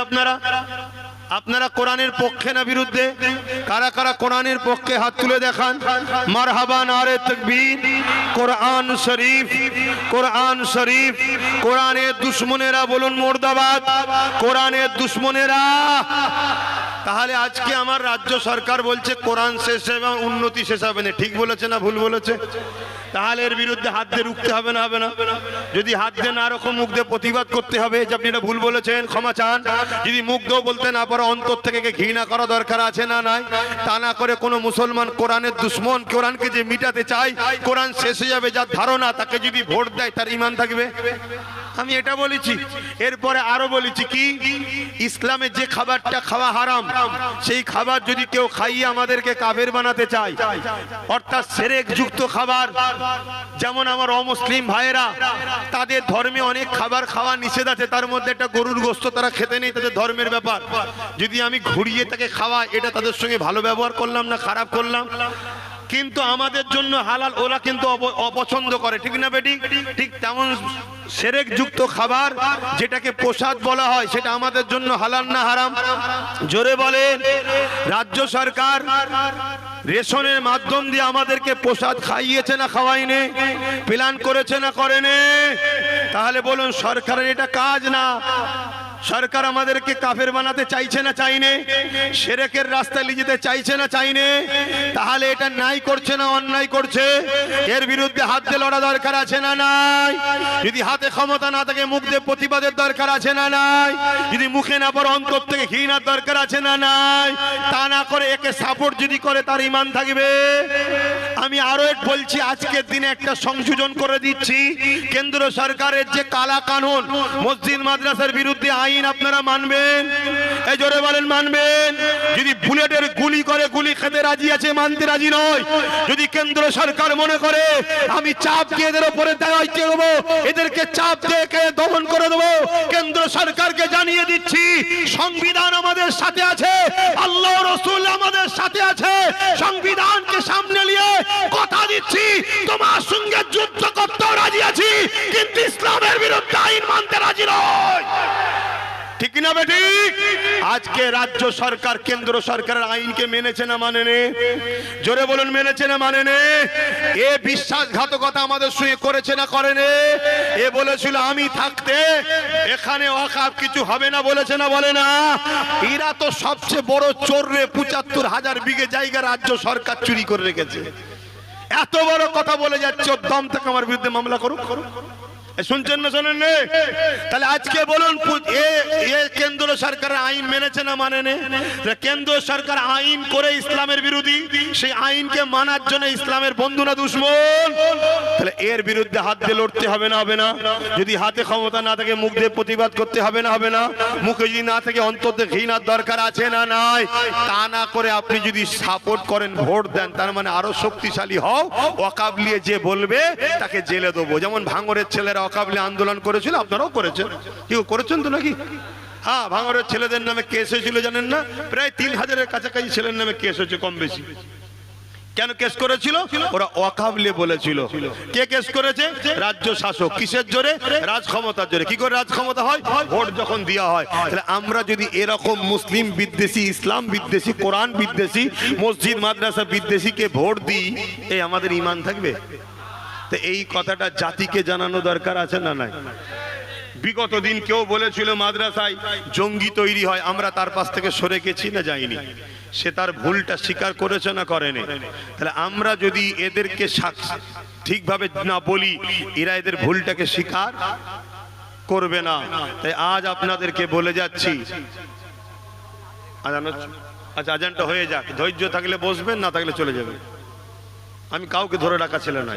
আপনারা কোরআনের পক্ষে না বিরুদ্ধে? কারা কারা কোরআনের পক্ষে হাত তুলে দেখান। মারহাবা, নারে তাকবীর। কোরআন শরীফ, কোরআন শরীফ। কোরআনের দুশমনেরা বলুন মুর্দাবাদ। কোরআনের দুশমনেরা। তাহলে আজকে আমার রাজ্য সরকার বলছে কোরআন শেষ হবে, উন্নতি শেষ হবে না, ঠিক বলেছে না ভুল বলেছে? তাহলে এর বিরুদ্ধে হাত দিয়ে রুখতে হবে না হবে না? যদি হাত দিয়ে না রকম মুখ দিয়ে প্রতিবাদ করতে হবে যে আপনি এটা ভুল বলেছেন, ক্ষমা চান। যদি মুখ দিয়েও বলতে না পারো অন্তর থেকে ঘৃণা করা দরকার আছে না নাই? তা না করে কোনো মুসলমান কোরআনের দুশ্মন, কোরআনকে যে মিটাতে চায়, কোরআন শেষ হয়ে যাবে যার ধারণা, তাকে যদি ভোট দেয় তার ঈমান থাকবে? আমি এটা বলেছি। এরপরে আরো বলেছি কি, ইসলামে যে খাবারটা খাওয়া হারাম, সেই খাবার যদি কেউ খাইয়ে আমাদেরকে কাফের বানাতে চায়, অর্থাৎ শিরক যুক্ত খাবার, যেমন আমার অমুসলিম ভাইয়েরা তাদের ধর্মে অনেক খাবার খাওয়া নিষেধ আছে, তার মধ্যে একটা গরুর গোশত তারা খেতে নেই, তাদের ধর্মের ব্যাপার। যদি আমি ঘুরিয়ে তাকে খাওয়াই, এটা তাদের সঙ্গে ভালো ব্যবহার করলাম না খারাপ করলাম? কিন্তু আমাদের জন্য হালাল, ওরা কিন্তু অপছন্দ করে, ঠিক না বেটি? ঠিক তেমন শিরক যুক্ত খাবার যেটাকে প্রসাদ বলা হয় সেটা আমাদের জন্য হালাল না হারাম? জোরে বলেন। রাজ্য সরকার রেশনের মাধ্যম দিয়ে আমাদেরকে প্রসাদ খাইয়েছে না খাওয়াইনি? প্ল্যান করেছে না করেনি? তাহলে বলুন সরকারের এটা কাজ না? সরকার আমাদেরকে কাফের বানাতে চাইছে না চাইনে? শিরকের রাস্তায় নিয়ে যেতে চাইছে না চাইনে? তাহলে এটা নাই করছে না অন্যায় করছে? এর বিরুদ্ধে হাত দিয়ে লড়া দরকার আছে না নাই? যদি হাতে ক্ষমতা না থাকে মুখ দিয়ে প্রতিবাদের দরকার আছে না নাই? যদি মুখে না পড়ে অন্তর থেকে ঘৃণার দরকার আছে না নাই? তা না করে একে সাপোর্ট যদি করে তার ঈমান থাকবে? আমি আরো এক বলছি, আজকের দিনে একটা সংশোধন করে দিচ্ছি। কেন্দ্র সরকারের যে কালা কানুন মসজিদ মাদ্রাসার বিরুদ্ধে আইন আপনারা মানবেন? এই জোরে বলেন মানবেন? যদি বুলেটের গুলি করে গুলি খেতে রাজি আছে, মানতে রাজি নয়। যদি কেন্দ্র সরকার মনে করে আমি চাপ দিয়ে এদের উপরে দায়িত্ব দেবো, এদেরকে চাপ দিয়ে দমন করে দেবো, কেন্দ্র সরকারকে জানিয়ে দিচ্ছি সংবিধান আমাদের সাথে আছে, আল্লাহ রাসূল আমাদের সাথে আছে। সংবিধানকে সামনে নিয়ে কথা দিচ্ছি তোমার সঙ্গে যুদ্ধ করতে রাজি আছি, কিন্তু ইসলামের বিরুদ্ধে আইন মানতে রাজি নয়। ঠিক না বেঠিক? আজকে রাজ্য সরকার কেন্দ্র সরকারের আইনকে মেনেছে না মানেনি? জোরে বলুন মেনেছে না মানেনি? এ বিশ্বাসঘাতকতা আমাদের সঙ্গে করেছে না করেনি? এ বলেছিল আমি থাকতে এখানে ওয়াকফ কিছু হবে না, বলেছে না বলে না? এরা তো সবচেয়ে বড় চোর রে, ৭৫,০০০ বিঘে জায়গা রাজ্য সরকার চুরি করে রেখেছে। এত বড় কথা বলে যাচ্ছে, ওর দম থেকে আমার বিরুদ্ধে মামলা করুক। শুনছেন না শোনেন? তাহলে আজকে বলুন কেন্দ্র সরকারের আইন মেনেছে না মানেনি? কেন্দ্র সরকার আইন করে ইসলামের বিরোধী, সেই আইনকে মানার জন্য ইসলামের বন্ধু না দুশমন? তাহলে এর বিরুদ্ধে হাত দিয়ে লড়তে হবে না হবে না? যদি হাতে ক্ষমতা না থাকে মুখ দিয়ে প্রতিবাদ করতে হবে না হবে না? মুখে যদি না থাকে অন্তত ঘৃণার দরকার আছে না নাই? তা না করে আপনি যদি সাপোর্ট করেন, ভোট দেন, তার মানে আরো শক্তিশালী হও। ওয়াকফ নিয়ে যে বলবে তাকে জেলে দেবো। যেমন ভাঙরের ছেলেরা ওয়াকফ নিয়ে আন্দোলন করেছিল, আপনারাও করেছেন। কি করেছেন তো নাকি? হ্যাঁ, ভাঙরের ছেলেদের নামে কেস হয়েছিল জানেন না? প্রায় ৩,০০০-এর কাছাকাছি ছেলের নামে কেস হয়েছে, কম বেশি। কেন কেস করেছিল? ওরা ওয়াকফ নিয়ে বলেছিল। কে কেস করেছে? রাজ্য শাসক। কিসের জোরে? রাজ ক্ষমতার জোরে। কি করে রাজ ক্ষমতা হয়? ভোট যখন দেওয়া হয়। তাহলে আমরা যদি এরকম মুসলিম বিদ্বেষী, ইসলাম বিদ্বেষী, কোরআন বিদ্বেষী, মসজিদ মাদ্রাসা বিদ্বেষীকে ভোট দিই, এই আমাদের ঈমান থাকবে? তো এই কথাটা জাতিকে জানানো দরকার আছে না নাই? বিগত দিন কেউ বলেছিল মাদ্রাসায় জঙ্গি তৈরি হয়, আমরা তার পাশ থেকে সরে গেছি না যাইনি? সে তার ভুলটা স্বীকার করেছে না করেনি? তাহলে আমরা যদি এদেরকে ঠিকভাবে না বলি, এরা এদের ভুলটাকে স্বীকার করবে না। তাই আজ আপনাদেরকে বলে যাচ্ছি, আচ্ছা আজানটা হয়ে যাক, ধৈর্য থাকলে বসবেন, না থাকলে চলে যাবেন। আমি কাউকে ধরে রাখা ছিল না।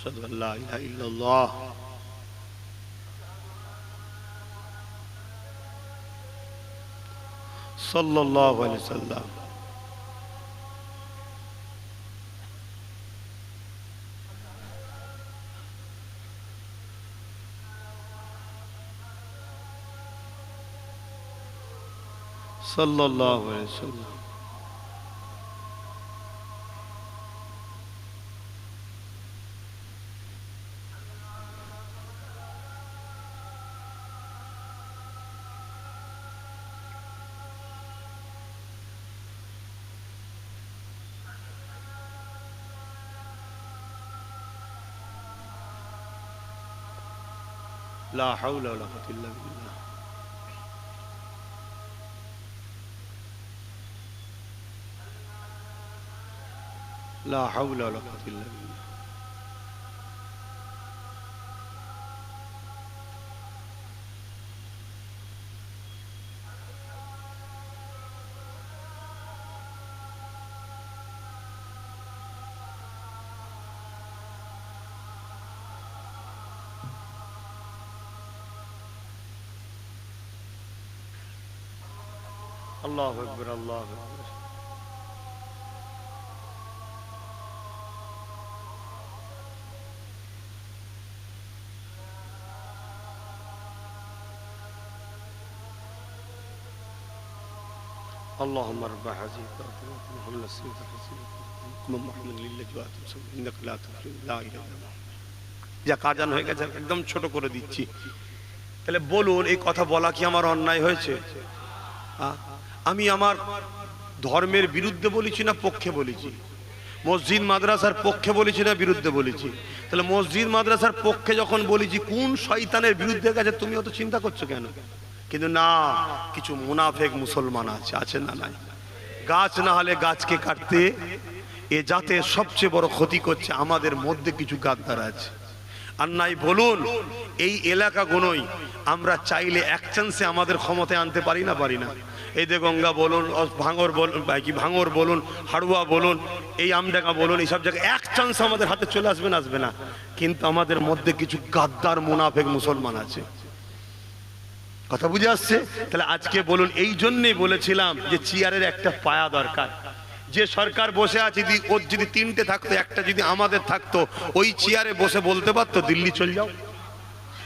أشهد أن لا إله إلا الله صلى الله عليه وسلم صلى الله عليه وسلم لا حول ولا قوة إلا بالله لا حول ولا قوة إلا بالله আল্লাহু আকবার, আল্লাহু আকবার। اللهم رب هذه محمد سيدنا محمد لله انك لا تغفر لا اله الا الله। যা কাজান হয়ে গেছে একদম ছোট করে দিচ্ছি। তাহলে বলুন, এই কথা বলা কি আমার অন্যায় হয়েছে? আমি আমার ধর্মের বিরুদ্ধে বলেছি না পক্ষে বলেছি? মসজিদ মাদ্রাসার পক্ষে বলেছি না বিরুদ্ধে বলেছি? তাহলে মসজিদ মাদ্রাসার পক্ষে যখন বলেছি, কোন শয়তানের বিরুদ্ধে গেছে তুমি অত চিন্তা করছো কেন? কিন্তু না, কিছু মুনাফেক মুসলমান আছে না নাই? গাছ না হলে গাছকে কাটতে, এ জাতের সবচেয়ে বড় ক্ষতি করছে আমাদের মধ্যে কিছু গাদ্দার আছে। আর নাই বলুন, এই এলাকাগুলোই আমরা চাইলে এক চান্সে আমাদের ক্ষমতায় আনতে পারি না? পারি না? এই যে গঙ্গা বলুন, ভাঙর বলুন, ভাঙর বলুন, হাড়ুয়া বলুন, এই আমডাঙ্গা বলুন, এইসব জায়গায় এক চান্স আমাদের হাতে চলে আসবে না? আসবে না? কিন্তু আমাদের মধ্যে কিছু গাদ্দার মুনাফেক মুসলমান আছে। কথা বুঝে আসছে? তাহলে আজকে বলুন, এই জন্যই বলেছিলাম যে চেয়ারের একটা পায়া দরকার। যে সরকার বসে আছে, ওর যদি তিনটে থাকতো, একটা যদি আমাদের থাকতো, ওই চেয়ারে বসে বলতে পারতো দিল্লি চলে যাও।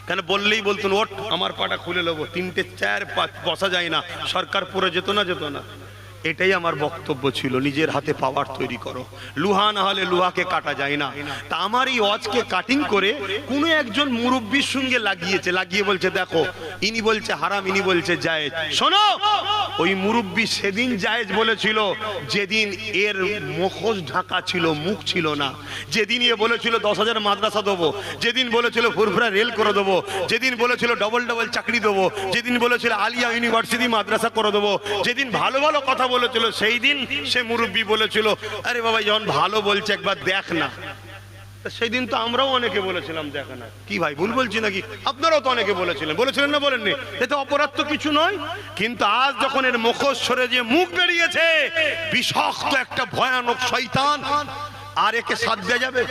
কেন বললেই বলতেন ওট আমার পাটা খুলে নেবো, তিনটে চেয়ার বসা যায় না, সরকার পড়ে যেত না? যেত না? এটাই আমার বক্তব্য ছিল, নিজের হাতে পাওয়ার তৈরি করো, লুহা না হলে লুহাকে কাটা যায় না। তা আমার এই ওয়াজকে কাটিং করে কোনো একজন মুরব্বির সঙ্গে লাগিয়ে বলছে দেখো, ইনি বলছে হারাম, ইনি বলছে জায়েজ। শোনো, ওই মুরব্বি সেদিন জায়েজ বলেছিল যেদিন এর মুখোশ ঢাকা ছিল, মুখ ছিল না। যেদিন এ বলেছিল 10,000 মাদ্রাসা দেবো, যেদিন বলেছিল ফুরফুরা রেল করে দেবো, যেদিন বলেছিল ডবল চাকরি দেবো, যেদিন বলেছিল আলিয়া ইউনিভার্সিটি মাদ্রাসা করে দেবো, যেদিন ভালো ভালো কথা বলেছিল, সেই দিন সে মুরব্বি বলেছিল আরে বাবা যখন ভালো বলছে একবার দেখ না। সেই দিন তো আমরাও অনেকে বলেছিলাম দেখ না। কি ভাই ভুল বলছি নাকি? আপনারাও তো অনেকে বলেছিলেন না? বলেননি? এতে অপরাধ তো কিছু নয়। কিন্তু আজ যখন এর মুখোশ সরে যে মুখ বেরিয়েছে, বিষাক্ত একটা ভয়ানক শয়তান, আর একে সাথ দেয়া যাবে?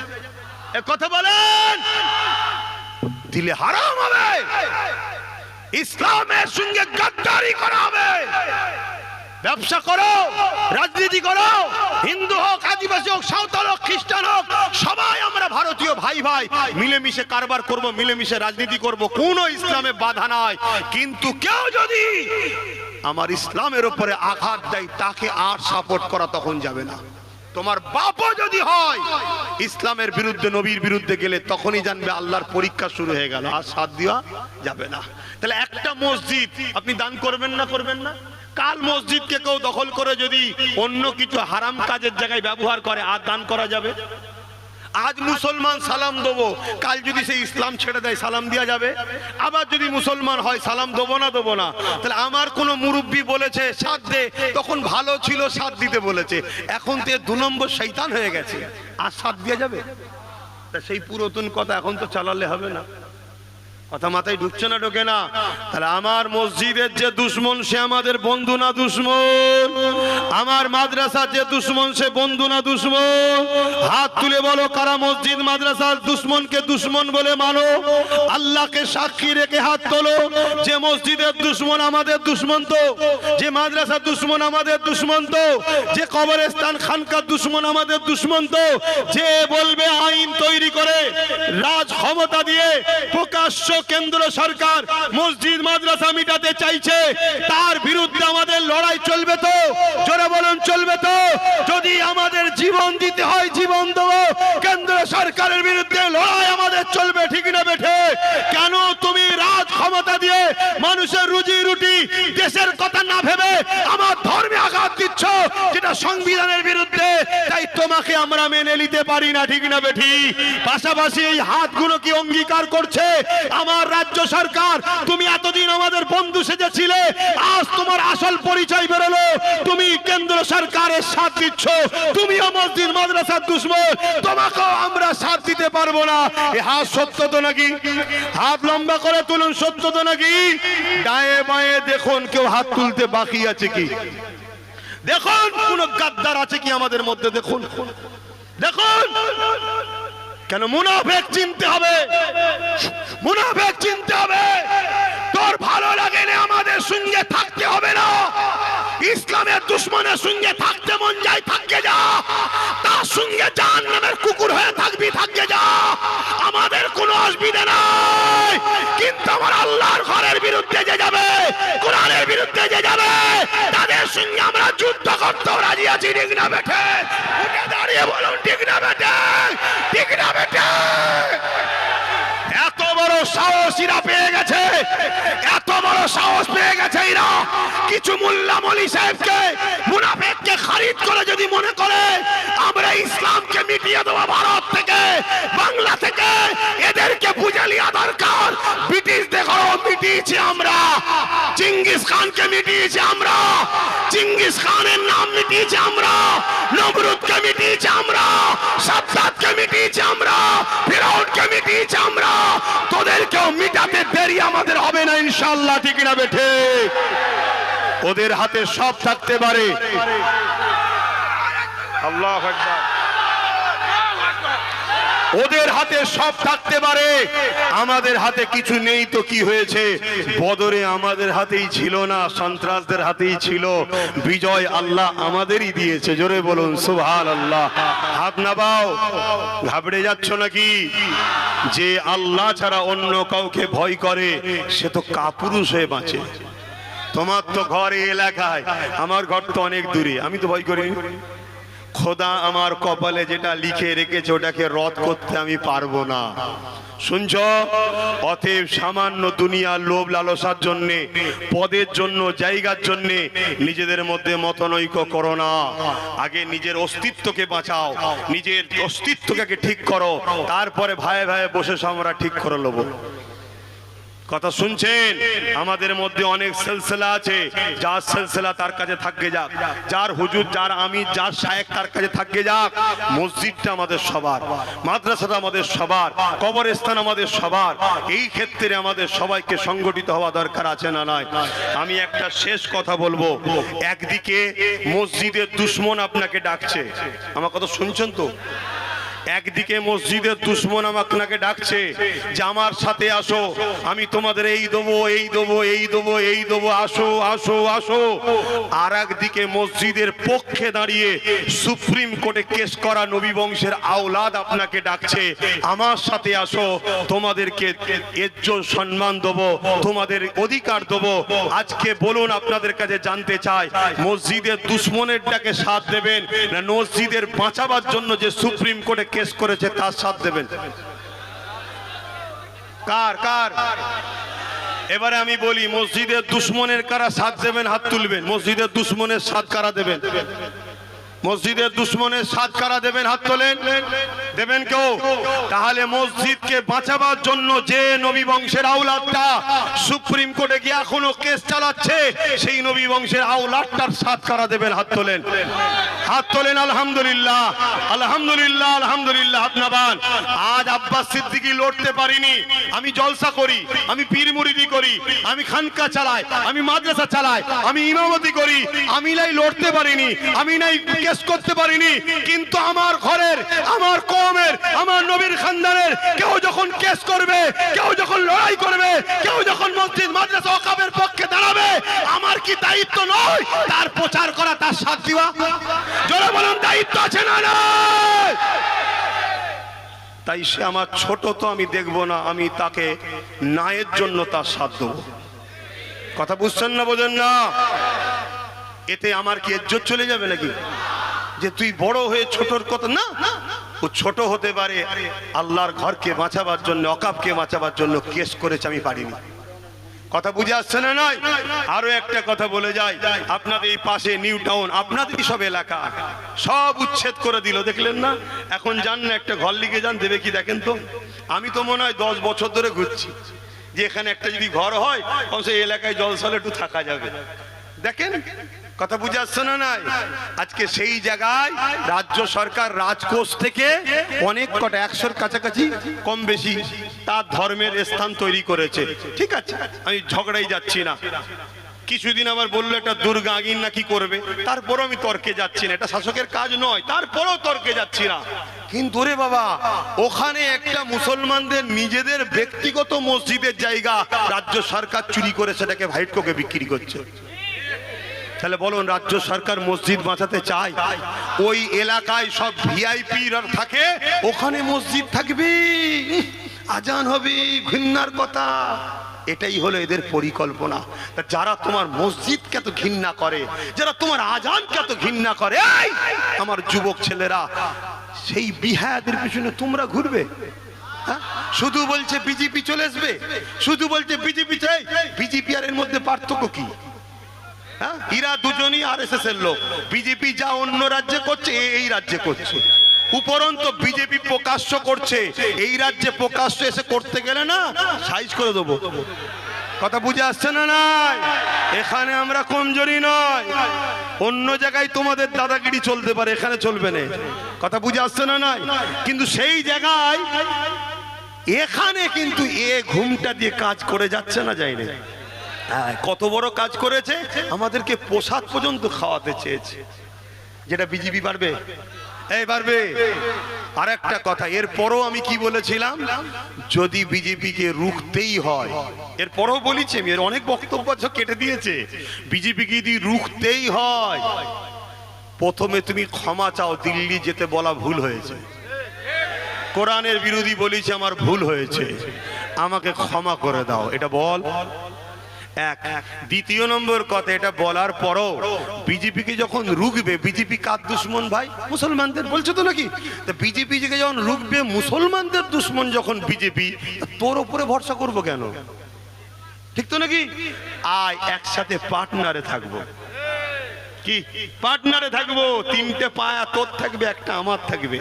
এ কথা বলেন, দিলে হারাম হবে, ইসলামের সঙ্গে গাদ্দারি করা হবে। ব্যবসা করো, রাজনীতি করো, হিন্দু হোক, আদিবাসী হোক, সাঁওতাল হোক, খ্রিস্টান হোক, সবাই আমরা ভারতীয় ভাই ভাই, মিলেমিশে কারবার করব, মিলেমিশে রাজনীতি করব, কোনো ইসলামে বাধা নাই। কিন্তু কেউ যদি আমার ইসলামের উপরে আঘাত দেয়, তাকে আর সাপোর্ট করা তখন যাবে না। তোমার বাপও যদি হয় ইসলামের বিরুদ্ধে, নবীর বিরুদ্ধে গেলে, তখনই জানবে আল্লাহর পরীক্ষা শুরু হয়ে গেল, আর সাথ দেওয়া যাবে না। তাহলে একটা মসজিদ আপনি দান করবেন না? করবেন না? কাল মসজিদকে কেউ দখল করে যদি অন্য কিছু হারাম কাজের জায়গায় ব্যবহার করে, আর দান করা যাবে? আজ মুসলমান সালাম দেবো, কাল যদি সে ইসলাম ছেড়ে দেয় সালাম দেওয়া যাবে? আবার যদি মুসলমান হয় সালাম দেবো না? দেবো না? তাহলে আমার কোন মুরব্বি বলেছে সাথ দে, তখন ভালো ছিল সাথ দিতে বলেছে, এখন তো 2 নম্বর শয়তান হয়ে গেছে, আর সাথ দেওয়া যাবে? তা সেই পুরাতন কথা এখন তো চালালে হবে না। কথা মাথায় ঢুকছে না? ঢোকে না? তাহলে আমার মসজিদের যে দুশ্মন সে আমাদের বন্ধু না দুশ্মন? আমার মাদ্রাসার যে দুশ্মন সে বন্ধু না দুশ্মন? হাত তুলে বলো কারা মসজিদ মাদ্রাসার দুশ্মনকে দুশ্মন বলে মানো? আল্লাহকে সাক্ষী রেখে হাত তোলো যে মসজিদের দুশ্মন আমাদের দুশ্মন তো, যে মাদ্রাসার দুশ্মন আমাদের দুশ্মন তো, যে কবরস্থান খানকার দুশ্মন আমাদের দুশ্মন তো। যে বলবে আইন তৈরি করে রাজ ক্ষমতা দিয়ে প্রকাশ্য কেন্দ্র সরকার মসজিদ মাদ্রাসা মিটাতে চাইছে, তার বিরুদ্ধে আমাদের লড়াই চলবে তো? জোরে বলুন, চলবে তো? যদি আমাদের জীবন দিতে হয় জীবন দেবো, কেন্দ্র সরকারের বিরুদ্ধে লড়াই আমাদের চলবে, ঠিক না বেঠে? কেন তুমি রাজ ক্ষমতা দিয়ে মানুষের রুজি রুটি, দেশের কথা না ভেবে আমার ধর্মে আঘাত দিচ্ছ, যেটা সংবিধানের বিরুদ্ধে? তাই তোমাকে আমরা মেনে নিতে পারি না, ঠিক না বেঠি? পাশাপাশি এই হাতগুলো কি অঙ্গীকার করছে আমার রাজ্য সরকার তুমি এতদিন আমাদের বন্ধু সেজেছিলে, আজ তোমার আসল পরিচয় বেরোলো, তুমি কেন্দ্র সরকারের সাথ দিচ্ছ, তুমিও মসজিদ মাদ্রাসার দুশ্মন, তোমাকেও আমরা সাথ দিতে পারবো না। এ হাত সত্য তো নাকি? হাত লম্বা করে তুলুন, সত্য তো নাকি? ডায়ে বায়ে দেখুন কেউ হাত তুলতে বাকি আছে কি? দেখুন কোন গাদ্দার আছে কি আমাদের মধ্যে? দেখুন দেখুন। কেন মুনাফিক চিনতে হবে, মুনাফিক চিনতে হবে। তোর ভালো লাগে না আমাদের সঙ্গে থাকতে হবে না, ইসলামের দুশ্মনের সঙ্গে থাকতে মন যায় থাকতে যা, তার সঙ্গে জাহান্নামের কুকুর হয়ে থাকবি থাকতে যা, আমাদের কোনো অসুবিধা নাই। কিন্তু আমার আল্লাহর ঘরের বিরুদ্ধে যে যাবে, কোরআনের বিরুদ্ধে যে যাবে, তাদের সঙ্গে আমরা যুদ্ধ করতে রাজি আছি। ঠিক না বেটে? উঠে দাঁড়িয়ে বলুন ঠিক না বেটে? ঠিক না বেটে? এত বড় সাহস এরা পেয়ে গেছে, এত বড় সাহস পেয়ে গেছে এরা। কিছু মোল্লা মলি সাহেবকে, মুনাফিককে খারিদ করে যদি মনে করে আমরা ইসলামকে মিটিয়ে দেবো ভারত থেকে, বাংলা থেকে, এদেরকে বুঝে লিয়া দরকার। ব্রিটিশ দেখো মিটিয়েছি আমরা, চিঙ্গিস খানকে মিটিয়েছি আমরা, চিঙ্গিস খানের নাম মিটিয়েছি আমরা, নমরুদকে মিটিয়েছি আমরা, সাদ্দাতকে মিটিয়েছি আমরা, ফিরাউনকে মিটিয়েছি আমরা। তোদেরকেও মিটাতে দেরি আমাদের হবে না ইনশাআল্লাহ। ঠিক না বেঠে? ওদের হাতে সব থাকতে পারে। আল্লাহু আকবার। ওদের হাতে সব থাকতে পারে, আমাদের হাতে কিছু নেই তো কি হয়েছে? বদরে আমাদের হাতেই ছিল না, সন্ত্রাসদের হাতেই ছিল। বিজয় আল্লাহ আমাদেরই দিয়েছে। জোরে বলুন সুবহানাল্লাহ। হাত নামাও। ঘাবড়ে যাচ্ছ নাকি? যে আল্লাহ ছাড়া অন্য কাউকে ভয় করে সে তো কাপুরুষ হয়ে বাঁচে। তোমার তো ঘর এই এলাকায়, আমার ঘর তো অনেক দূরে, আমি তো ভয় করি। খোদা আমার কপালে যেটা লিখে রেখেছে ওটাকে রদ করতে আমি পারবো না। শুনছ? অতএব সামান্য দুনিয়ার লোভ লালসার জন্য, পদের জন্য, জায়গার জন্য নিজেদের মধ্যে মতনৈক্য করো না। আগে নিজের অস্তিত্বকে বাঁচাও, নিজের অস্তিত্বকে ঠিক করো, তারপরে ভাই ভাই বসে আমরা ঠিক করে নেব। কথা শুনছেন? আমাদের মধ্যে অনেক সিলসিলা আছে, যার সিলসিলা তার কাছে থাকবে যাক, যার হুজুর, যার আমির, যার শায়েখ তার কাছে থাকবে যাক। মসজিদটা আমাদের সবার, মাদ্রাসাটা আমাদের সবার, কবরস্থান আমাদের সবার। এই ক্ষেত্রে আমাদের সবাইকে সংগঠিত হওয়া দরকার আছে না নাই? আমি একটা শেষ কথা বলবো। একদিকে মসজিদের দুশমন আপনাকে ডাকছে, আমার কথা শুনছেন তো? একদিকে মসজিদের দুশমন আপনাকে ডাকছে যে আমার সাথে আসো, আমি তোমাদের এই দেবো, এই দেবো, এই দেবো, এই দেবো, আসো আসো আসো। আর একদিকে মসজিদের পক্ষে দাঁড়িয়ে সুপ্রিম কোর্টে কেস করা নবী বংশের আওলাদ আপনাকে ডাকছে, আমার সাথে আসো, তোমাদেরকে ইজ্জত সম্মান দেবো, তোমাদের অধিকার দেবো। আজকে বলুন, আপনাদের কাছে জানতে চাই, মসজিদের দুশমনের ডাকে সাথ দেবেন না মসজিদের বাঁচাবার জন্য যে সুপ্রিম কোর্টে কেস করেছে তার সাথ দেবেন? কার কার? এবারে আমি বলি, মসজিদের দুশমনের কারা সাথ দেবেন? হাত তুলবেন। মসজিদের দুশমনের সাথ কারা দেবেন? মসজিদের দুশমনের সাথ কারা দেবেন? হাত তোলেন। দেবেন কেউ? তাহলে মসজিদকে বাঁচাবার জন্য যে নবী বংশের আওলাদটা সুপ্রিম কোর্টে গিয়ে এখনো কেস চালাচ্ছে, সেই নবী বংশের আওলাদটার সাথ কারা দেবেন? হাত তোলেন, হাত তোলেন। আলহামদুলিল্লাহ, আলহামদুলিল্লাহ, আলহামদুলিল্লাহ। হাত নামান। আজ আব্বাস সিদ্দিকী লড়তে পারিনি, আমি জলসা করি, আমি পীর মুরিদি করি, আমি খানকা চালাই, আমি মাদ্রাসা চালাই, আমি ইমামতি করি, আমি নাই লড়তে পারিনি, আমি নাই কেস করতে পারিনি। কিন্তু আমার ঘরের, আমার কওমের, আমার নবীর খানদানের কেউ যখন কেস করবে, কেউ যখন লড়াই করবে, কেউ যখন মসজিদ মাদ্রাসা ওয়াকফের পক্ষে দাঁড়াবে, আমার কি দায়িত্ব নয় তার প্রচার করা, তার সাথ দেওয়া? জোরে বলুন, দায়িত্ব আছে না নাই? তাই সে আমার ছোট তো আমি দেখবো না, আমি তাকে ন্যায়ের জন্য তার সাথ দেবো। কথা বুঝছেন না? বোঝেন না? এতে আমার কি ইজ্জত চলে যাবে নাকি? যে তুই বড় হয়ে ছোটর কথা না, ও ছোট হতে পারে, আল্লাহর ঘরকে বাঁচাবার জন্য, ওয়াকফকে বাঁচাবার জন্য কেস করেছে, আমি পারিনি। কথা বুঝে আসছে না? নয়। আরো একটা কথা বলে যাই, আপনাদের এই পাশে নিউ টাউন, আপনাদেরই সব এলাকা, সব উচ্ছেদ করে দিল, দেখলেন না? এখন যান না, একটা ঘর লিখে যান, দেবে কি দেখেন তো? আমি তো মনে হয় 10 বছর ধরে ঘুরছি, যে এখানে একটা যদি ঘর হয় সেই এলাকায় জলসালে একটু থাকা যাবে। দেখেন, কথা বুঝে আসছে না? নাই। আজকে সেই জায়গায় রাজ্য সরকার রাজকোষ থেকে অনেক কটা 100-র কাছাকাছি কম বেশি তার ধর্মের স্থান তৈরি করেছে। ঠিক আছে, আমি ঝগড়াই যাচ্ছি না, কিছুদিন আবার বললো একটা দুর্গা আগিন নাকি করবে, তারপরও আমি তর্কে যাচ্ছি না, এটা শাসকের কাজ নয়, তারপরও তর্কে যাচ্ছি না। কিন্তু রে বাবা, ওখানে একটা মুসলমানদের নিজেদের ব্যক্তিগত মসজিদের জায়গা রাজ্য সরকার চুরি করে সেটাকে ভাইটকোকে বিক্রি করছে। তাহলে বলুন, রাজ্য সরকার মসজিদ বাঁচাতে চায়? ওই এলাকায় সব ভিআইপি থাকে, ওখানে মসজিদ থাকবে, আজান হবে, ঘৃণার কথা। এটাই হলো এদের পরিকল্পনা। যারা তোমার মসজিদকে এত ঘৃণা করে, যারা তোমার আজানকে এত ঘৃণা করে, আমার যুবক ছেলেরা, সেই বিহায়াদের পিছনে তোমরা ঘুরবে? শুধু বলছে বিজেপি চলে আসবে, শুধু বলছে বিজেপি চাই। বিজেপি আর এর মধ্যে পার্থক্য কি? এরা দুজনই আরএসএস এর লোক। বিজেপি যা অন্য রাজ্যে করছে এই রাজ্যে করছে। উপরন্ত বিজেপি প্রকাশ্য করছে, এই রাজ্যে প্রকাশ্য এসে করতে গেলে না সাইজ করে দেবো। কথা বুঝে আসছে না? নাই, এখানে আমরা কমজোরি নয়। অন্য জায়গায় তোমাদের দাদাগিরি চলতে পারে, এখানে চলবে না। কথা বুঝে আসছে না? নাই, কিন্তু সেই জায়গায় এখানে কিন্তু এ ঘুমটা দিয়ে কাজ করে যাচ্ছে না, যায় না। কত বড় কাজ করেছে, আমাদেরকে প্রসাদ পর্যন্ত খাওয়াতে চেয়েছে। যেটা বিজেপি পারবে? এই পারবে? আর একটা কথা, এরপরও আমি কি বলেছিলাম, যদি বিজেপিকে রুখতেই হয়, এরপরও বলেছি আমি, এর অনেক বক্তব্য কেটে দিয়েছে, বিজেপিকে যদি রুখতেই হয়, প্রথমে তুমি ক্ষমা চাও। দিল্লি যেতে বলা ভুল হয়েছে, কোরআনের বিরোধী বলেছি, আমার ভুল হয়েছে, আমাকে ক্ষমা করে দাও, এটা বল। এক। দ্বিতীয় নম্বর কথা, এটা বলার পরও বিজেপিকে যখন রুখবে, বিজেপি কার দুশ্মন ভাই? মুসলমানদের, বলছে তো নাকি? তো বিজেপি যখন রুখবে, মুসলমানদের দুশ্মন যখন বিজেপি, তোর উপরে ভরসা করবো কেন? ঠিক তো নাকি? আয় একসাথে পার্টনারে থাকবো। কি পার্টনারে থাকবো? তিনটে পায়া তোর থাকবে, একটা আমার থাকবে।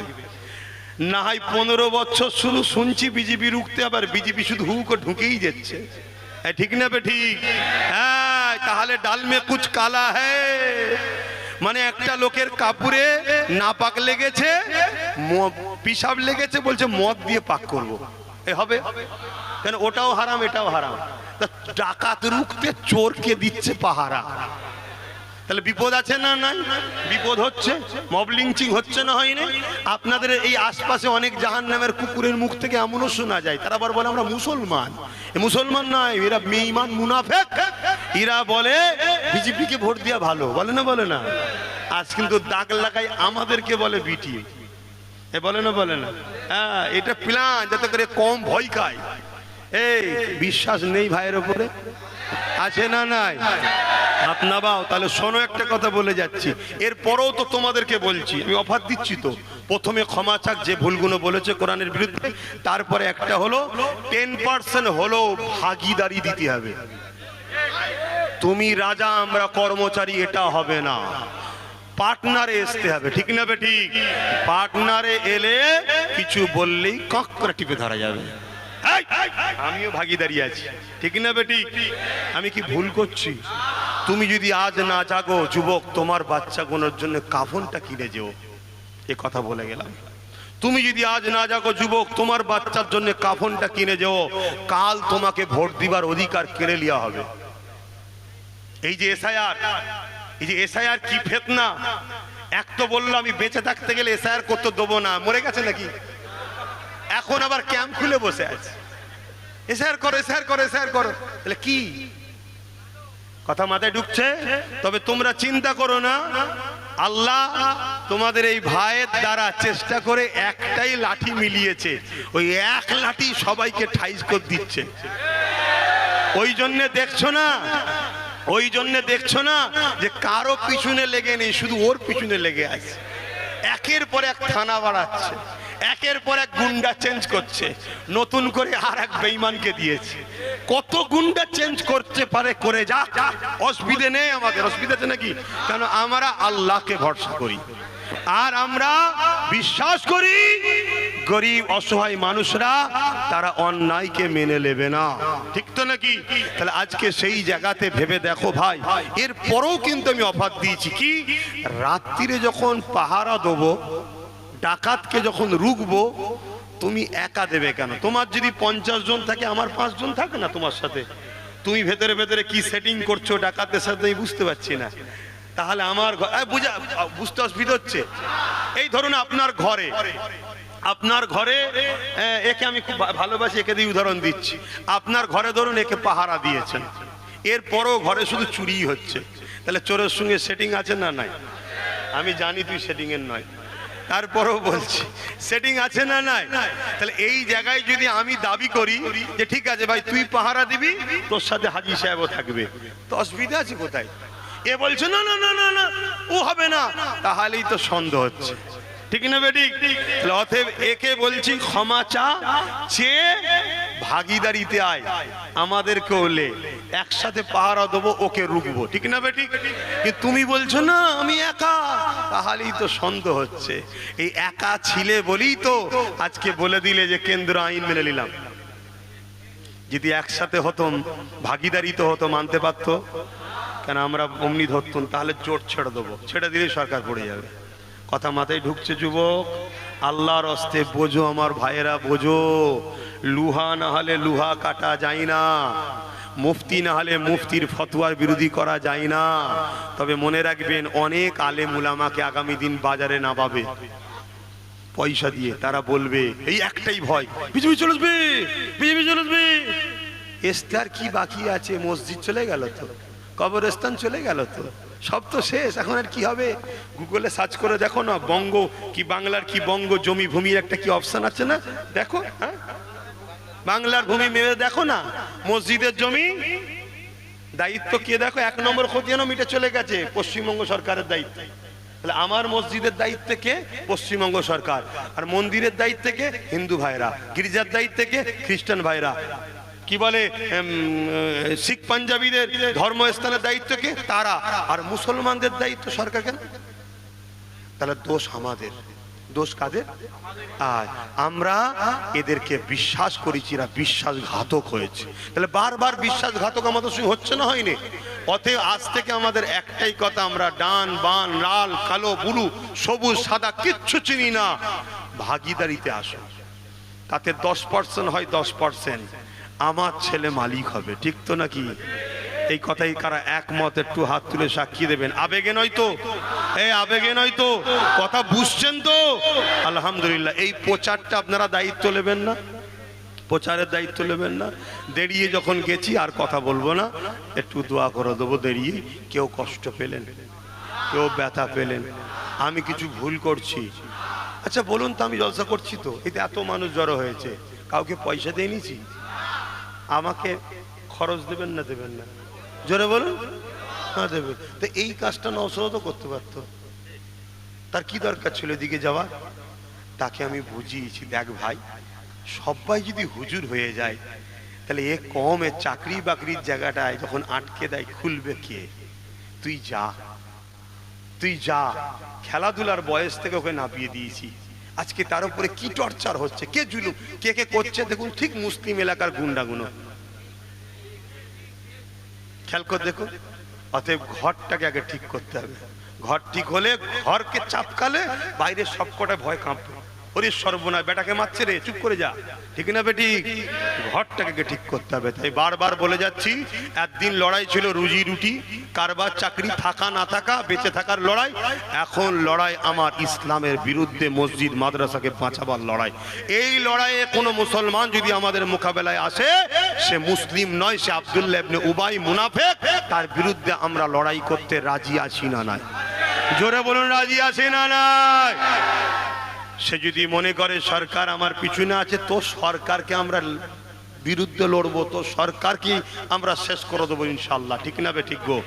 না হয় 15 বছর শুধু শুনছি বিজেপি রুখতে, আবার বিজেপি শুধু হু করে ঢুকেই যাচ্ছে। ঠিক না বে? ঠিক। হ্যাঁ, তাহলে ডাল মে কুছ কালা হ্যায়, মানে একটা লোকের কাপড়ে নাপাক লেগেছে, পিসাব লেগেছে, বলছে মদ দিয়ে পাক করবো, এ হবে কেন? ওটাও হারাম, এটাও হারাম। ডাকাত রুখতে চোরকে দিচ্ছে পাহারা, তাহলে বিপদ আছে না? নাই, বিপদ হচ্ছে। মব লিঞ্চিং হচ্ছে না? হয়নি? আপনাদের এই আশপাশে অনেক জাহান্নামের কুকুরের মুখ থেকে এমনও শোনা যায়, তারা আবার বলে আমরা মুসলমান। মুসলমান নয়, এরা বেঈমান, মুনাফিক। এরা বলে বিজেপিকে ভোট দেওয়া ভালো, বলে না? বলে না? আজ কিন্তু দাগ লাগাই আমাদেরকে বলে বিটি, এ বলে না? বলে না? হ্যাঁ, এটা প্ল্যান যাতে করে কম ভয় খায়। এই বিশ্বাস নেই ভাইয়ের উপরে? আছে না? নাই। আপনারাও তাহলে শোনো, একটা কথা বলে যাচ্ছি, এরপরেও তো তোমাদেরকে বলছি, আমি অফার দিচ্ছি তো। প্রথমে ক্ষমা চাক যে ভুলগুলো বলেছে কোরআনের বিরুদ্ধে, তারপরে একটা হলো 10% হলো ভাগিদারি দিতে হবে। তুমি রাজা আমরা কর্মচারী, এটা হবে না, পার্টনারে আসতে হবে। ঠিক না বে? ঠিক। পার্টনারে এলে কিছু বললেই কক করে টিপে ধরা যাবে। আমিও ভাগিদারি আছি, ঠিক না বেটি? আমি কি ভুল করছি? তুমি যদি আজ না জাগো যুবক, তোমার বাচ্চা গোনার জন্য কাফনটা কিনে যেও, এ কথা বলে গেলাম। তুমি যদি আজ না জাগো যুবক, তোমার বাচ্চার জন্য কাফনটা কিনে যেও, কাল তোমাকে ভোট দিবার অধিকার কেড়ে নেওয়া হবে। এই যে এসআইআর, এই যে এসআইআর কি ফেতনা! এক তো বললো আমি বেঁচে থাকতে গেলে এসআইআর করতে দেবো না, মরে গেছে নাকি? এখন আবার ক্যাম্প খুলে বসে আছে, এসআইআর করো, এসআইআর করো, এসআইআর করো। তাহলে কি কথা মাথায় ঢুকছে? তবে তোমরা চিন্তা করো না, আল্লাহ তোমাদের এই ভাইয়ের দ্বারা চেষ্টা করে একটাই লাঠি মিলিয়েছে, ওই এক লাঠি সবাইকে ঠাইজ করে দিচ্ছে। ওই জন্যে দেখছো না, ওই জন্যে দেখছো না যে কারো পিছনে লেগে নেই, শুধু ওর পিছনে লেগে আছে। একের পর এক থানা বাড়াচ্ছে, একের পর এক গুন্ডা চেঞ্জ করছে, নতুন করে আর এক বেঈমানকে দিয়েছে। কত গুন্ডা চেঞ্জ করতে পারে করে যাক, অসুবিধে নেই আমাদের। অসুবিধা আছে নাকি? কারণ আমরা আল্লাহকে ভরসা করি, আর আমরা বিশ্বাস করি গরিব অসহায় মানুষরা তারা অন্যায়কে মেনে নেবে না। ঠিক তো নাকি? তাহলে আজকে সেই জায়গাতে ভেবে দেখো ভাই, এরপরও কিন্তু আমি অফার দিয়েছি কি, রাত্রিরে যখন পাহারা দেবো, ডাকাতকে যখন রুখবো, তুমি একা দেবে কেন? তোমার যদি 50 জন থাকে, আমার 5 জন থাকে না তোমার সাথে, তুমি ভেতরে ভেতরে কি সেটিং করছো ডাকাতের সাথে আমি বুঝতে পারছি না। তাহলে আমার বুঝতে অসুবিধা হচ্ছে। এই ধরুন আপনার ঘরে একে আমি খুব ভালোবাসি, একে দিয়ে উদাহরণ দিচ্ছি। আপনার ঘরে ধরুন একে পাহারা দিয়েছেন, এরপরও ঘরে শুধু চুরি হচ্ছে, তাহলে চোরের সঙ্গে সেটিং আছে না নাই? আমি জানি তুই সেটিং এর নয়, তারপরেও বলছি সেটিং আছে না নাই? তাহলে এই জায়গায় যদি আমি দাবি করি যে ঠিক আছে ভাই তুই পাহারা দিবি, তোর সাথে হাজী সাহেবও থাকবে, তো অসুবিধা আছে কোথায়? এ বলছে না না না না না ও হবে না, তাহলেই তো সন্দেহ হচ্ছে, ঠিক না বেঠিক? অতএব একে বলছি ক্ষমা চেয়ে ভাগিদারিতে আয়, আমাদেরকে হলে একসাথে পাহারা দেবো, ওকে রুখবো, ঠিক না বেঠিক? কিন্তু তুমি বলছো না আমি একা, তাহলেই তো সন্দেহ হচ্ছে। এই একা ছিলে বলেই তো আজকে বলে দিলে যে কেন্দ্র আইন মেনে নিলাম। যদি একসাথে হতাম, ভাগিদারিতে হতো, মানতে পারতো কেন? আমরা অমনি ধরতুম, তাহলে জোট ছেড়ে দেবো, ছেড়ে দিলে সরকার পড়ে যাবে। কথা মাথায় ঢুকছে যুবক? আল্লাহর হস্তে বোঝো আমার ভাইয়েরা, বোঝো, লুহা না হলে লুহা কাটা যায় না, মুফতি না হলে মুফতির ফতোয়ার বিরোধী করা যায় না। তবে মনে রাখবেন, অনেক আলেম উলামাকে আগামী দিন বাজারে নামাবে পয়সা দিয়ে, তারা বলবে এই একটাই ভয়, বিজেপি চলে আসবে, বিজেপি চলে আসবে। ইস্তার কি বাকি আছে? মসজিদ চলে গেল তো, কবরস্থান চলে গেল তো, সব তো শেষ, এখন আর কি হবে? গুগলে সার্চ করে দেখো না, বঙ্গ কি বাংলার কি বঙ্গ জমি ভূমির একটা কি অপশন আছে না, দেখো। হ্যাঁ, বাংলার ভূমি মেরে দেখো না, মসজিদের জমি দায়িত্ব কে? দেখো 1 নম্বর খতিয়ানও মিটে চলে গেছে, পশ্চিমবঙ্গ সরকারের দায়িত্ব। তাহলে আমার মসজিদের দায়িত্ব কে? পশ্চিমবঙ্গ সরকার। আর মন্দিরের দায়িত্ব কে? হিন্দু ভাইরা। গির্জার দায়িত্ব কে? খ্রিস্টান ভাইরা। কি বলে শিখ পাঞ্জাবিদের ধর্মস্থানের দায়িত্ব কে? তারা। আর মুসলমানদের দায়িত্ব সরকার কেন? তাহলে দোষ আমাদের, দোষ কাদের? আর আমরা এদেরকে বিশ্বাস করেছি, এরা বিশ্বাসঘাতক হয়েছে। তাহলে বারবার বিশ্বাসঘাতক আমাদের সঙ্গে হচ্ছে না, হয়নি? অতএব আজ থেকে আমাদের একটাই কথা, আমরা ডান বান লাল কালো বুলু সবুজ সাদা কিচ্ছু চিনি না, ভাগিদারিতে আসো। তাতে 10% হয় 10%, আমার ছেলে মালিক হবে, ঠিক তো নাকি? এই কথাই কারা একমত? একটু হাত তুলে সাক্ষী দেবেন। আবেগে নয় তো? এই আবেগে নয় তো? কথা বুঝছেন তো? আলহামদুলিল্লাহ। এই প্রচারটা আপনারা দায়িত্ব নেবেন না? প্রচারের দায়িত্ব নেবেন না? দেরিয়ে যখন গেছি আর কথা বলবো না, একটু দোয়া করে দেবো। দেরিয়ে কেউ কষ্ট পেলেন, কেউ ব্যথা পেলেন, আমি কিছু ভুল করছি, আচ্ছা বলুন তো, আমি জলসা করছি তো, এতে এত মানুষ জড়ো হয়েছে, কাউকে পয়সা দিয়ে নিয়েছি? আমাকে খরচ দেবেন না দেবেন না? জোরে বলুন। না দেবে। তো এই কাজটা নওশাদও তো করতে পারতো, তার কি দরকার ছিল এদিকে যাওয়া? তাকে আমি বুঝিয়েছি, দেখ ভাই, সবাই যদি হুজুর হয়ে যায়, তাহলে এ কমে চাকরি বাকরির জায়গাটায় যখন আটকে দেয়, খুলবে কে? তুই যা, তুই যা। খেলাধুলার বয়স থেকে ওকে নাপিয়ে দিয়েছি, আজকে তার উপরে কি টর্চার হচ্ছে, কে জুলুম, কে কে করছে দেখুন, ঠিক মুসলিম এলাকার গুন্ডাগুলো। খেয়াল করে দেখো। অতএব ঘরটাকে আগে ঠিক করতে হবে, ঘর ঠিক হলে, ঘরকে চাপকালে বাইরে সবকটা ভয় কাঁপবে, ওরে সর্বনাশ বেটাকে মারছে রে, চুপ করে যা, ঠিক না বেটি? ঘরটাকে ঠিক করতে হবে। তাই বারবার বলে যাচ্ছি, একদিন লড়াই ছিল রুজি রুটি, কারবার চাকরি, থাকা না থাকা, বেঁচে থাকার লড়াই। এখন লড়াই আমার ইসলামের বিরুদ্ধে, মসজিদ মাদ্রাসাকে বাঁচাবার লড়াই। এই লড়াইয়ে কোনো মুসলমান যদি আমাদের মোকাবেলায় আসে, সে মুসলিম নয়, সে আব্দুল্লাহ ইবনে উবাই মুনাফিক, তার বিরুদ্ধে আমরা লড়াই করতে রাজি আছি না নাই? জোরে বলুন, রাজি আছি না নাই? সে যদি মনে করে সরকার আমার পিছনে আছে, তো সরকারকে আমরা বিরুদ্ধে লড়বো, তো সরকারকে আমরা শেষ করে দেবো ইনশাল্লাহ, ঠিক না বে ঠিক গো?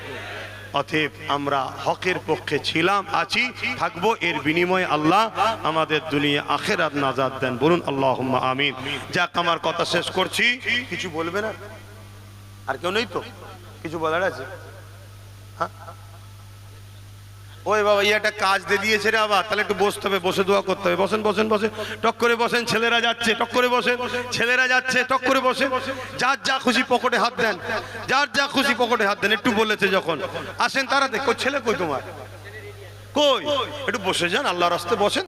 অতএব আমরা হকের পক্ষে ছিলাম, আছি, থাকবো। এর বিনিময়ে আল্লাহ আমাদের দুনিয়া আখিরাত নাজাত দেন, বলুন আল্লাহুম্মা আমিন। যাক, আমার কথা শেষ করছি। কিছু বলবে না? আর কেউ নেই তো? কিছু বলার আছে? হ্যাঁ, ওই বাবা, একটা কাজ দিয়ে দিয়েছে রে আবার, তাহলে একটু বসতে হবে, বসে দোয়া করতে হবে। বসেন বসেন বসেন, টক করে বসেন। ছেলেরা যাচ্ছে, টক করে বসেন। ছেলেরা যাচ্ছে, টক করে বসেন। যার যা খুশি পকেটে হাত দেন, যার যা খুশি পকেটে হাত দেন। একটু বলেছে যখন, আসেন তারা দেখ, ছেলে কই তোমার, কই? একটু বসে যান, আল্লাহর রাস্তায় বসেন।